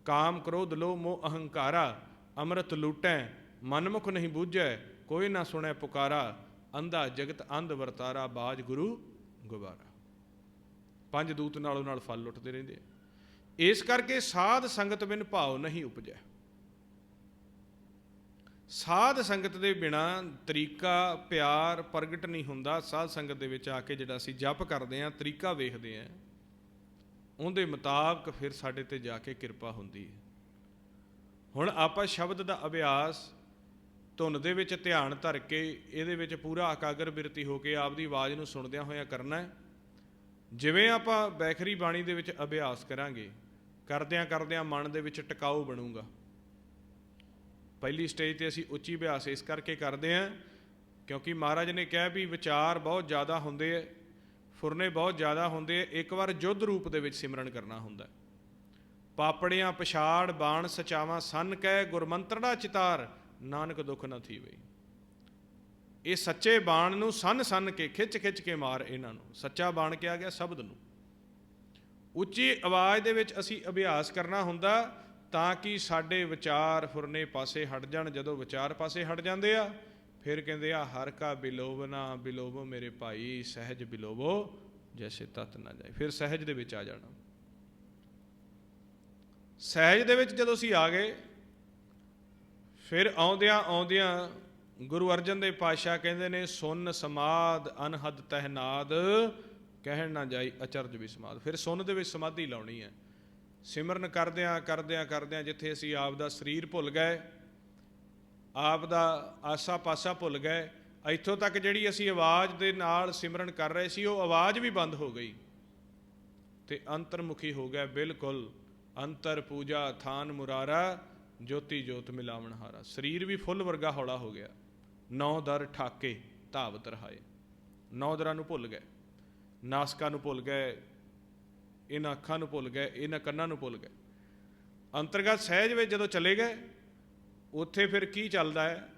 ਕਾਮ ਕ੍ਰੋਧ ਲੋਭ ਮੋਹ ਅਹੰਕਾਰਾ, ਅੰਮ੍ਰਿਤ ਲੂਟੈ ਮਨਮੁਖ ਨਹੀਂ ਬੂਝੈ, ਕੋਈ ਨਾ ਸੁਣੈ ਪੁਕਾਰਾ, ਅੰਧਾ ਜਗਤ ਅੰਧ ਵਰਤਾਰਾ, ਬਾਜ ਗੁਰੂ ਗੁਬਾਰਾ। ਪੰਜ ਦੂਤ ਨਾਲੋਂ ਨਾਲ ਫਲ ਲੁੱਟਦੇ ਰਹਿੰਦੇ ਆ। ਇਸ ਕਰਕੇ ਸਾਧ ਸੰਗਤ ਬਿਨ ਭਾਵ ਨਹੀਂ ਉਪਜੈ। ਸਾਧ ਸੰਗਤ ਦੇ ਬਿਨਾ ਤਰੀਕਾ ਪਿਆਰ ਪ੍ਰਗਟ ਨਹੀਂ ਹੁੰਦਾ। ਸਾਧ ਸੰਗਤ ਦੇ ਵਿੱਚ ਆ ਕੇ ਜਿਹੜਾ ਅਸੀਂ ਜਪ ਕਰਦੇ ਹਾਂ, ਤਰੀਕਾ ਵੇਖਦੇ ਹਾਂ, ਉਹਦੇ ਮੁਤਾਬਕ ਫਿਰ ਸਾਡੇ ਤੇ ਜਾ ਕੇ ਕਿਰਪਾ ਹੁੰਦੀ ਹੈ। ਹੁਣ ਆਪਾਂ ਸ਼ਬਦ ਦਾ ਅਭਿਆਸ ਧੁਨ ਦੇ ਵਿੱਚ ਧਿਆਨ ਧਰ ਕੇ, ਇਹਦੇ ਵਿੱਚ ਪੂਰਾ ਇਕਾਗਰ ਬਿਰਤੀ ਹੋ ਕੇ ਆਪਦੀ ਆਵਾਜ਼ ਨੂੰ ਸੁਣਦਿਆਂ ਹੋਇਆਂ ਕਰਨਾ ਹੈ। ਜਿਵੇਂ ਆਪਾਂ ਬੈਖਰੀ ਬਾਣੀ ਦੇ ਵਿੱਚ ਅਭਿਆਸ ਕਰਾਂਗੇ, ਕਰਦਿਆਂ ਕਰਦਿਆਂ ਮਨ ਦੇ ਵਿੱਚ ਟਿਕਾਊ ਬਣੂਗਾ। ਪਹਿਲੀ ਸਟੇਜ ਤੇ ਅਸੀਂ ਉੱਚੀ ਅਭਿਆਸ ਇਸ ਕਰਕੇ ਕਰਦੇ ਹਾਂ ਕਿਉਂਕਿ ਮਹਾਰਾਜ ਨੇ ਕਿਹਾ ਵੀ ਵਿਚਾਰ ਬਹੁਤ ਜ਼ਿਆਦਾ ਹੁੰਦੇ ਹੈ, ਫੁਰਨੇ ਬਹੁਤ ਜ਼ਿਆਦਾ ਹੁੰਦੇ ਹੈ। ਇੱਕ ਵਾਰ ਯੁੱਧ ਰੂਪ ਦੇ ਵਿੱਚ ਸਿਮਰਨ ਕਰਨਾ ਹੁੰਦਾ। ਪਾਪੜਿਆਂ ਪਛਾੜ ਬਾਣ ਸਚਾਵਾਂ ਸੰਨ ਕਹਿ, ਗੁਰਮੰਤਰੜਾ ਚਿਤਾਰ ਨਾਨਕ ਦੁੱਖ ਨਾ ਥੀਵੇ। ਇਹ ਸੱਚੇ ਬਾਣ ਨੂੰ ਸੰਨ ਸੰਨ ਕੇ, ਖਿੱਚ ਖਿੱਚ ਕੇ ਮਾਰ ਇਹਨਾਂ ਨੂੰ। ਸੱਚਾ ਬਾਣ ਕਿਹਾ ਗਿਆ ਸ਼ਬਦ ਨੂੰ। ਉੱਚੀ ਆਵਾਜ਼ ਦੇ ਵਿੱਚ ਅਸੀਂ ਅਭਿਆਸ ਕਰਨਾ ਹੁੰਦਾ ਤਾਂ ਕਿ ਸਾਡੇ ਵਿਚਾਰ ਫੁਰਨੇ ਪਾਸੇ ਹਟ ਜਾਣ। ਜਦੋਂ ਵਿਚਾਰ ਪਾਸੇ ਹਟ ਜਾਂਦੇ ਆ ਫਿਰ ਕਹਿੰਦੇ ਆ ਹਰ ਕਾ ਬਿਲੋਵਨਾ ਬਿਲੋਵੋ ਮੇਰੇ ਭਾਈ, ਸਹਿਜ ਬਿਲੋਵੋ ਜੈਸੇ ਤਤ ਨਾ ਜਾਏ। ਫਿਰ ਸਹਿਜ ਦੇ ਵਿੱਚ ਆ ਜਾਣਾ। ਸਹਿਜ ਦੇ ਵਿੱਚ ਜਦੋਂ ਅਸੀਂ ਆ ਗਏ, ਫਿਰ ਆਉਂਦਿਆਂ ਆਉਂਦਿਆਂ ਗੁਰੂ ਅਰਜਨ ਦੇਵ ਪਾਤਸ਼ਾਹ ਕਹਿੰਦੇ ਨੇ ਸੁਨ ਸਮਾਧ ਅਨਹਦ ਤਹਿਨਾਦ, ਕਹਿਣ ਨਾ ਜਾਈ ਅਚਰਜ ਵੀ ਸਮਾਧ। ਫਿਰ ਸੁਨ ਦੇ ਵਿੱਚ ਸਮਾਧੀ ਲਾਉਣੀ ਹੈ। ਸਿਮਰਨ ਕਰਦਿਆਂ ਕਰਦਿਆਂ ਕਰਦਿਆਂ ਜਿੱਥੇ ਅਸੀਂ ਆਪ ਦਾ ਸਰੀਰ ਭੁੱਲ ਗਏ, ਆਪ ਦਾ ਆਸਾ ਪਾਸਾ ਭੁੱਲ ਗਏ, ਇੱਥੋਂ ਤੱਕ ਜਿਹੜੀ ਅਸੀਂ ਆਵਾਜ਼ ਦੇ ਨਾਲ ਸਿਮਰਨ ਕਰ ਰਹੇ ਸੀ ਉਹ ਆਵਾਜ਼ ਵੀ ਬੰਦ ਹੋ ਗਈ ਤੇ ਅੰਤਰਮੁਖੀ ਹੋ ਗਿਆ ਬਿਲਕੁਲ। ਅੰਤਰ ਪੂਜਾ ਥਾਨ ਮੁਰਾਰਾ, ਜੋਤੀ ਜੋਤ ਮਿਲਾਵਣ ਹਾਰਾ। ਸਰੀਰ ਵੀ ਫੁੱਲ ਵਰਗਾ ਹੌਲਾ ਹੋ ਗਿਆ। 9 ਦਰ ਠਾਕੇ ਧਾਵਤ ਰਹਾਏ। 9 ਦਰਾਂ ਨੂੰ ਭੁੱਲ ਗਏ, ਨਾਸਕਾਂ ਨੂੰ ਭੁੱਲ ਗਏ, ਇਹਨਾਂ ਅੱਖਾਂ ਨੂੰ ਭੁੱਲ ਗਏ, ਇਹਨਾਂ ਕੰਨਾਂ ਨੂੰ ਭੁੱਲ ਗਏ। ਅੰਤਰਗਤ ਸਹਿਜ ਵਿੱਚ ਜਦੋਂ ਚਲੇ ਗਏ, ਉੱਥੇ ਫਿਰ ਕੀ ਚੱਲਦਾ ਹੈ?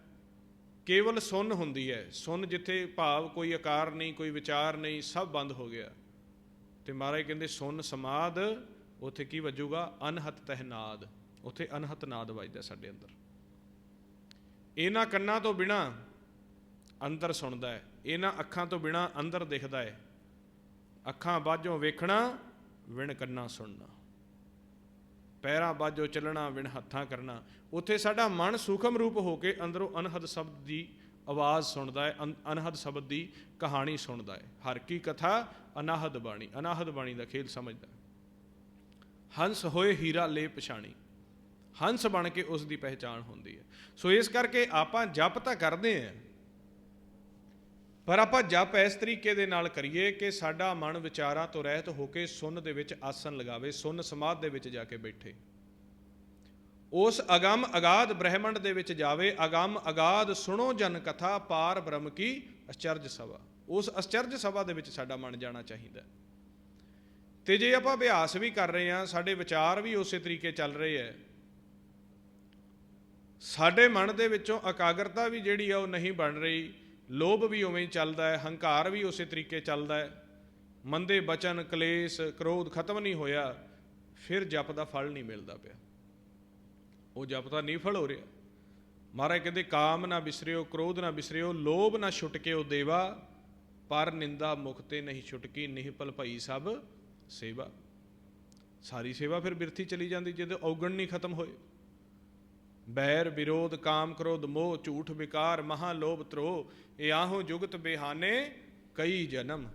ਕੇਵਲ ਸੁੰਨ ਹੁੰਦੀ ਹੈ। ਸੁੰਨ ਜਿੱਥੇ ਭਾਵ ਕੋਈ ਆਕਾਰ ਨਹੀਂ, ਕੋਈ ਵਿਚਾਰ ਨਹੀਂ, ਸਭ ਬੰਦ ਹੋ ਗਿਆ। ਤੇ ਮਹਾਰਾਜ ਕਹਿੰਦੇ ਸੁੰਨ ਸਮਾਧ, ਉੱਥੇ ਕੀ ਵੱਜੂਗਾ? ਅਨਹਤ ਤਹਿਨਾਦ। ਉੱਥੇ ਅਨਹਤ ਨਾਦ ਵੱਜਦਾ ਸਾਡੇ ਅੰਦਰ। ਇਹਨਾਂ ਕੰਨਾਂ ਤੋਂ ਬਿਨਾਂ ਅੰਦਰ ਸੁਣਦਾ ਹੈ, ਇਹਨਾਂ ਅੱਖਾਂ ਤੋਂ ਬਿਨਾਂ ਅੰਦਰ ਦਿਖਦਾ ਹੈ। ਅੱਖਾਂ ਬਾਝੋਂ ਵੇਖਣਾ, ਵਿਣ ਕੰਨਾਂ ਸੁਣਨਾ, ਪੈਰਾਂ ਬਾਝੋਂ ਚੱਲਣਾ, ਵਿਣ ਹੱਥਾਂ ਕਰਨਾ। ਉੱਥੇ ਸਾਡਾ ਮਨ ਸੂਖਮ ਰੂਪ ਹੋ ਕੇ ਅੰਦਰੋਂ ਅਨਹਦ ਸ਼ਬਦ ਦੀ ਆਵਾਜ਼ ਸੁਣਦਾ ਹੈ, ਅਨਹਦ ਸ਼ਬਦ ਦੀ ਕਹਾਣੀ ਸੁਣਦਾ ਹੈ। ਹਰ ਕੀ ਕਥਾ ਅਨਾਹਦ ਬਾਣੀ, ਅਨਾਹਦ ਬਾਣੀ ਦਾ ਖੇਲ ਸਮਝਦਾ। ਹੰਸ ਹੋਏ ਹੀਰਾ ਲੈ ਪਛਾਣੀ, ਹੰਸ ਬਣ ਕੇ ਉਸ ਦੀ ਪਹਿਚਾਣ ਹੁੰਦੀ ਹੈ। ਸੋ ਇਸ ਕਰਕੇ ਆਪਾਂ ਜਪ ਤਾਂ ਕਰਦੇ ਹਾਂ, ਪਰ ਆਪਾਂ ਜਪ ਇਸ ਤਰੀਕੇ ਦੇ ਨਾਲ ਕਰੀਏ ਕਿ ਸਾਡਾ ਮਨ ਵਿਚਾਰਾਂ ਤੋਂ ਰਹਿਤ ਹੋ ਕੇ ਸੁੰਨ ਦੇ ਵਿੱਚ ਆਸਨ ਲਗਾਵੇ, ਸੁੰਨ ਸਮਾਧ ਦੇ ਵਿੱਚ ਜਾ ਕੇ ਬੈਠੇ, ਉਸ ਅਗੰਮ ਅਗਾਧ ਬ੍ਰਹਿਮੰਡ ਦੇ ਵਿੱਚ ਜਾਵੇ। ਅਗੰਮ ਅਗਾਧ ਸੁਣੋ ਜਨ ਕਥਾ, ਪਾਰ ਬ੍ਰਹਮ ਕੀ ਅਚਰਜ ਸਭਾ। ਉਸ ਅਚਰਜ ਸਭਾ ਦੇ ਵਿੱਚ ਸਾਡਾ ਮਨ ਜਾਣਾ ਚਾਹੀਦਾ। ਤੇ ਜੇ ਆਪਾਂ ਅਭਿਆਸ ਵੀ ਕਰ ਰਹੇ ਹਾਂ, ਸਾਡੇ ਵਿਚਾਰ ਵੀ ਉਸੇ ਤਰੀਕੇ ਚੱਲ ਰਹੇ ਹੈ, ਸਾਡੇ ਮਨ ਦੇ ਵਿੱਚੋਂ ਇਕਾਗਰਤਾ ਵੀ ਜਿਹੜੀ ਆ ਉਹ ਨਹੀਂ ਬਣ ਰਹੀ, ਲੋਭ ਵੀ ਉਵੇਂ ਹੀ ਚੱਲਦਾ ਹੈ, ਹੰਕਾਰ ਵੀ ਉਸੇ ਤਰੀਕੇ ਚੱਲਦਾ ਹੈ, ਮੰਦੇ ਬਚਨ ਕਲੇਸ਼ ਕ੍ਰੋਧ ਖਤਮ ਨਹੀਂ ਹੋਇਆ, ਫਿਰ ਜਪ ਦਾ ਫਲ ਨਹੀਂ ਮਿਲਦਾ ਪਿਆ। ਉਹ ਜਪ ਦਾ ਨਿਫਲ ਹੋ ਰਿਹਾ। ਮਹਾਰਾਜ ਕਹਿੰਦੇ ਕਾਮ ਨਾ ਬਿਸਰਿਓ, ਕ੍ਰੋਧ ਨਾ ਬਿਸਰਿਓ, ਲੋਭ ਨਾ ਛੁਟਕਿਓ ਦੇਵਾ, ਪਰ ਨਿੰਦਾ ਮੁਖ ਤੇ ਨਹੀਂ ਛੁਟਕੀ, ਨਿਹਪਲ ਭਈ ਸਭ ਸੇਵਾ। ਸਾਰੀ ਸੇਵਾ ਫਿਰ ਬਿਰਥੀ ਚਲੀ ਜਾਂਦੀ ਜਦੋਂ ਔਗਣ ਨਹੀਂ ਖਤਮ ਹੋਏ। ਬੈਰ ਵਿਰੋਧ ਕਾਮ ਕ੍ਰੋਧ ਮੋਹ, ਝੂਠ ਵਿਕਾਰ ਮਹਾ ਲੋਭ ਤਰੋ, ਇਹ ਆਹੋ ਜੁਗਤ ਬਿਹਾਨੇ ਕਈ ਜਨਮ।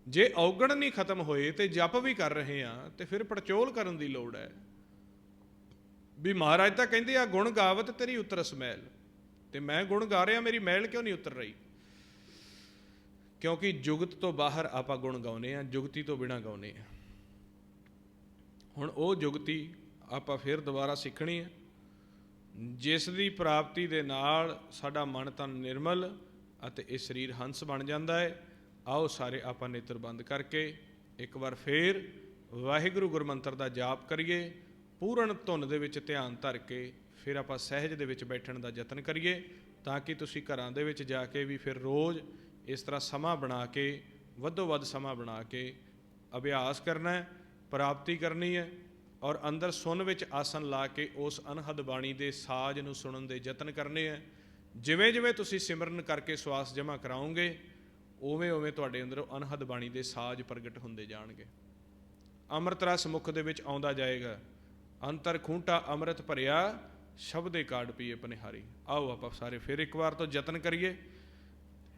ਜੇ ਔਗਣ ਨਹੀਂ ਖਤਮ ਹੋਏ ਤੇ ਜਪ ਵੀ ਕਰ ਰਹੇ ਹਾਂ ਤੇ ਫਿਰ ਪੜਚੋਲ ਕਰਨ ਦੀ ਲੋੜ ਹੈ। ਵੀ ਮਹਾਰਾਜ ਤਾਂ ਕਹਿੰਦੇ ਆ ਗੁਣ ਗਾਵਤ ਤੇਰੀ ਉਤਰਸ ਮੈਲ, ਤੇ ਮੈਂ ਗੁਣ ਗਾ ਰਿਹਾ, ਮੇਰੀ ਮੈਲ ਕਿਉਂ ਨਹੀਂ ਉਤਰ ਰਹੀ? ਕਿਉਂਕਿ ਜੁਗਤ ਤੋਂ ਬਾਹਰ ਆਪਾਂ ਗੁਣ ਗਾਉਂਦੇ ਹਾਂ, ਜੁਗਤੀ ਤੋਂ ਬਿਨਾਂ ਗਾਉਂਦੇ ਹਾਂ। ਹੁਣ ਉਹ ਜੁਗਤੀ ਆਪਾਂ ਫਿਰ ਦੁਬਾਰਾ ਸਿੱਖਣੀ ਹੈ, ਜਿਸ ਦੀ ਪ੍ਰਾਪਤੀ ਦੇ ਨਾਲ ਸਾਡਾ ਮਨ ਤਨ ਨਿਰਮਲ ਅਤੇ ਇਹ ਸਰੀਰ ਹੰਸ ਬਣ ਜਾਂਦਾ ਹੈ। ਆਓ ਸਾਰੇ ਆਪਾਂ ਨੇਤਰ ਬੰਦ ਕਰਕੇ ਇੱਕ ਵਾਰ ਫੇਰ ਵਾਹਿਗੁਰੂ ਗੁਰਮੰਤਰ ਦਾ ਜਾਪ ਕਰੀਏ, ਪੂਰਨ ਧੁਨ ਦੇ ਵਿੱਚ ਧਿਆਨ ਧਰ ਕੇ ਫਿਰ ਆਪਾਂ ਸਹਿਜ ਦੇ ਵਿੱਚ ਬੈਠਣ ਦਾ ਯਤਨ ਕਰੀਏ, ਤਾਂ ਕਿ ਤੁਸੀਂ ਘਰਾਂ ਦੇ ਵਿੱਚ ਜਾ ਕੇ ਵੀ ਫਿਰ ਰੋਜ਼ ਇਸ ਤਰ੍ਹਾਂ ਸਮਾਂ ਬਣਾ ਕੇ, ਵੱਧੋ ਵੱਧ ਸਮਾਂ ਬਣਾ ਕੇ ਅਭਿਆਸ ਕਰਨਾ ਹੈ, ਪ੍ਰਾਪਤੀ ਕਰਨੀ ਹੈ, ਔਰ ਅੰਦਰ ਸੁਣ ਵਿੱਚ ਆਸਨ ਲਾ ਕੇ ਉਸ ਅਨਹਦ ਬਾਣੀ ਦੇ ਸਾਜ਼ ਨੂੰ ਸੁਣਨ ਦੇ ਯਤਨ ਕਰਨੇ ਹੈ। ਜਿਵੇਂ ਜਿਵੇਂ ਤੁਸੀਂ ਸਿਮਰਨ ਕਰਕੇ ਸਵਾਸ ਜਮ੍ਹਾਂ ਕਰਾਓਗੇ, ਉਵੇਂ ਉਵੇਂ ਤੁਹਾਡੇ ਅੰਦਰੋਂ ਅਨਹਦ ਬਾਣੀ ਦੇ ਸਾਜ਼ ਪ੍ਰਗਟ ਹੁੰਦੇ ਜਾਣਗੇ। ਅੰਮ੍ਰਿਤ ਰਸ ਮੁਖ ਦੇ ਵਿੱਚ ਆਉਂਦਾ ਜਾਏਗਾ। ਅੰਤਰ ਖੂੰਟਾ ਅੰਮ੍ਰਿਤ ਭਰਿਆ, ਸ਼ਬਦੇ ਕਾੜ ਪੀਏ ਪਨਿਹਾਰੀ। ਆਓ ਆਪਾਂ ਸਾਰੇ ਫਿਰ ਇੱਕ ਵਾਰ ਤੋਂ ਯਤਨ ਕਰੀਏ,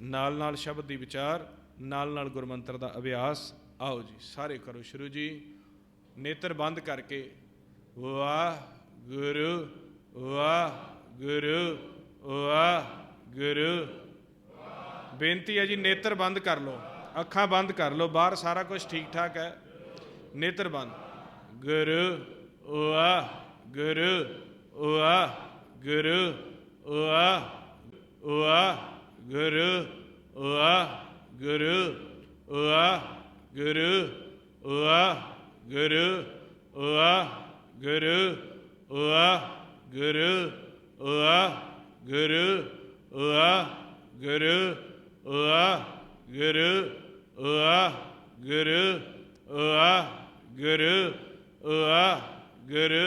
ਨਾਲ ਨਾਲ ਸ਼ਬਦ ਦੀ ਵਿਚਾਰ, ਨਾਲ ਨਾਲ ਗੁਰਮੰਤਰ ਦਾ ਅਭਿਆਸ। ਆਓ ਜੀ ਸਾਰੇ ਕਰੋ ਸ਼ੁਰੂ ਜੀ, ਨੇਤਰ ਬੰਦ ਕਰਕੇ। ਵਾਹਿਗੁਰੂ ਵਾਹਿਗੁਰੂ ਵਾਹਿਗੁਰੂ। ਬੇਨਤੀ ਹੈ ਜੀ ਨੇਤਰ ਬੰਦ ਕਰ ਲਓ, ਅੱਖਾਂ ਬੰਦ ਕਰ ਲਓ, ਬਾਹਰ ਸਾਰਾ ਕੁਝ ਠੀਕ ਠਾਕ ਹੈ, ਨੇਤਰ ਬੰਦ। ਗੁਰੂ ਵਾਹਿਗੁਰੂ ਵਾਹਿਗੁਰੂ ਵਾਹਿਗੁਰੂ ਵਾਹਿਗੁਰੂ ਵਾਹਿਗੁਰੂ ਵਾਹਿਗੁਰੂ ਵਾਹਿਗੁਰੂ ਵਾਹਿਗੁਰੂ ਵਾਹਿਗੁਰੂ ਵਾਹਿਗੁਰੂ ਵਾਹਿਗੁਰੂ ਵਾਹਿਗੁਰੂ ਵਾਹਿਗੁਰੂ ਵਾਹਿਗੁਰੂ ਵਾਹਿਗੁਰੂ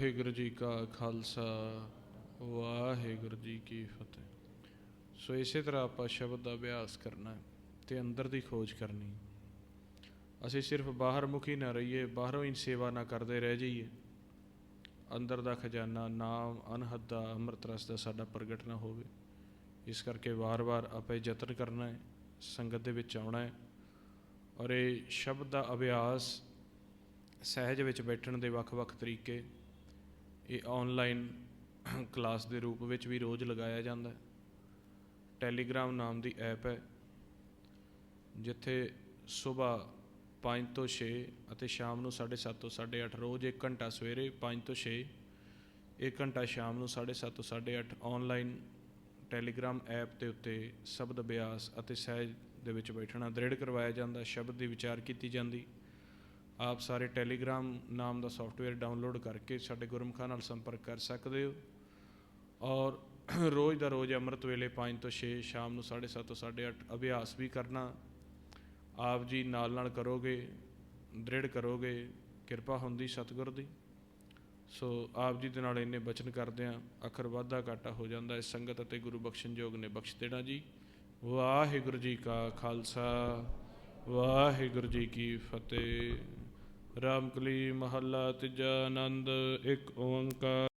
ਵਾਹਿਗੁਰੂ ਜੀ ਕਾ ਖਾਲਸਾ ਵਾਹਿਗੁਰੂ ਜੀ ਕੀ ਫਤਿਹ। ਸੋ ਇਸੇ ਤਰ੍ਹਾਂ ਆਪਾਂ ਸ਼ਬਦ ਦਾ ਅਭਿਆਸ ਕਰਨਾ ਹੈ ਤੇ ਅੰਦਰ ਦੀ ਖੋਜ ਕਰਨੀ। ਅਸੀਂ ਸਿਰਫ ਬਾਹਰ ਮੁਖੀ ਨਾ ਰਹੀਏ, ਬਾਹਰੋਂ ਹੀ ਸੇਵਾ ਨਾ ਕਰਦੇ ਰਹਿ ਜਾਈਏ। ਅੰਦਰ ਦਾ ਖਜ਼ਾਨਾ ਨਾਮ ਅਨਹਦ ਦਾ ਅੰਮ੍ਰਿਤ ਰਸ ਦਾ ਸਾਡਾ ਪ੍ਰਗਟ ਨਾ ਹੋਵੇ। ਇਸ ਕਰਕੇ ਵਾਰ-ਵਾਰ ਆਪਾਂ ਯਤਨ ਕਰਨਾ ਹੈ, ਸੰਗਤ ਦੇ ਵਿੱਚ ਆਉਣਾ ਹੈ। ਔਰ ਇਹ ਸ਼ਬਦ ਦਾ ਅਭਿਆਸ ਸਹਿਜ ਵਿੱਚ ਬੈਠਣ ਦੇ ਵੱਖ-ਵੱਖ ਤਰੀਕੇ ਇਹ ਆਨਲਾਈਨ ਕਲਾਸ ਦੇ ਰੂਪ ਵਿੱਚ ਵੀ ਰੋਜ਼ ਲਗਾਇਆ ਜਾਂਦਾ ਹੈ। ਟੈਲੀਗ੍ਰਾਮ ਨਾਮ ਦੀ ਐਪ ਹੈ ਜਿੱਥੇ ਸੁਬਾਹ 5 ਤੋਂ 6 ਅਤੇ ਸ਼ਾਮ ਨੂੰ 7:30 ਤੋਂ 8:30 ਰੋਜ਼ 1 ਘੰਟਾ ਸਵੇਰੇ 5 ਤੋਂ 6, 1 ਘੰਟਾ ਸ਼ਾਮ ਨੂੰ 7:30 ਤੋਂ 8:30 ਆਨਲਾਈਨ ਟੈਲੀਗ੍ਰਾਮ ਐਪ ਦੇ ਉੱਤੇ ਸ਼ਬਦ ਅਭਿਆਸ ਅਤੇ ਸਹਿਜ ਦੇ ਵਿੱਚ ਬੈਠਣਾ ਦ੍ਰਿੜ ਕਰਵਾਇਆ ਜਾਂਦਾ। ਸ਼ਬਦ ਦੀ ਵਿਚਾਰ ਕੀਤੀ ਜਾਂਦੀ। ਆਪ ਸਾਰੇ ਟੈਲੀਗ੍ਰਾਮ ਨਾਮ ਦਾ ਸੌਫਟਵੇਅਰ ਡਾਊਨਲੋਡ ਕਰਕੇ ਸਾਡੇ ਗੁਰਮੁਖਾਂ ਨਾਲ ਸੰਪਰਕ ਕਰ ਸਕਦੇ ਹੋ। ਔਰ ਰੋਜ਼ ਦਾ ਰੋਜ਼ ਅੰਮ੍ਰਿਤ ਵੇਲੇ 5 ਤੋਂ 6 ਸ਼ਾਮ ਨੂੰ 7:30 ਤੋਂ 8:30 ਅਭਿਆਸ ਵੀ ਕਰਨਾ। ਆਪ ਜੀ ਨਾਲ ਨਾਲ ਕਰੋਗੇ, ਦ੍ਰਿੜ ਕਰੋਗੇ, ਕਿਰਪਾ ਹੁੰਦੀ ਸਤਿਗੁਰ ਦੀ। ਸੋ ਆਪ ਜੀ ਦੇ ਨਾਲ ਇੰਨੇ ਬਚਨ ਕਰਦੇ ਹਾਂ, ਅੱਖਰ ਵਾਧਾ ਘਾਟਾ ਹੋ ਜਾਂਦਾ ਹੈ। ਸੰਗਤ ਅਤੇ ਗੁਰੂ ਬਖਸ਼ਣਯੋਗ ਨੇ ਬਖਸ਼ ਦੇਣਾ ਜੀ। ਵਾਹਿਗੁਰੂ ਜੀ ਕਾ ਖਾਲਸਾ ਵਾਹਿਗੁਰੂ ਜੀ ਕੀ ਫਤਿਹ। ਰਾਮਕਲੀ ਮਹੱਲਾ ਤੀਜਾ। ਆਨੰਦ ਇੱਕ ਓੰਕਾਰ।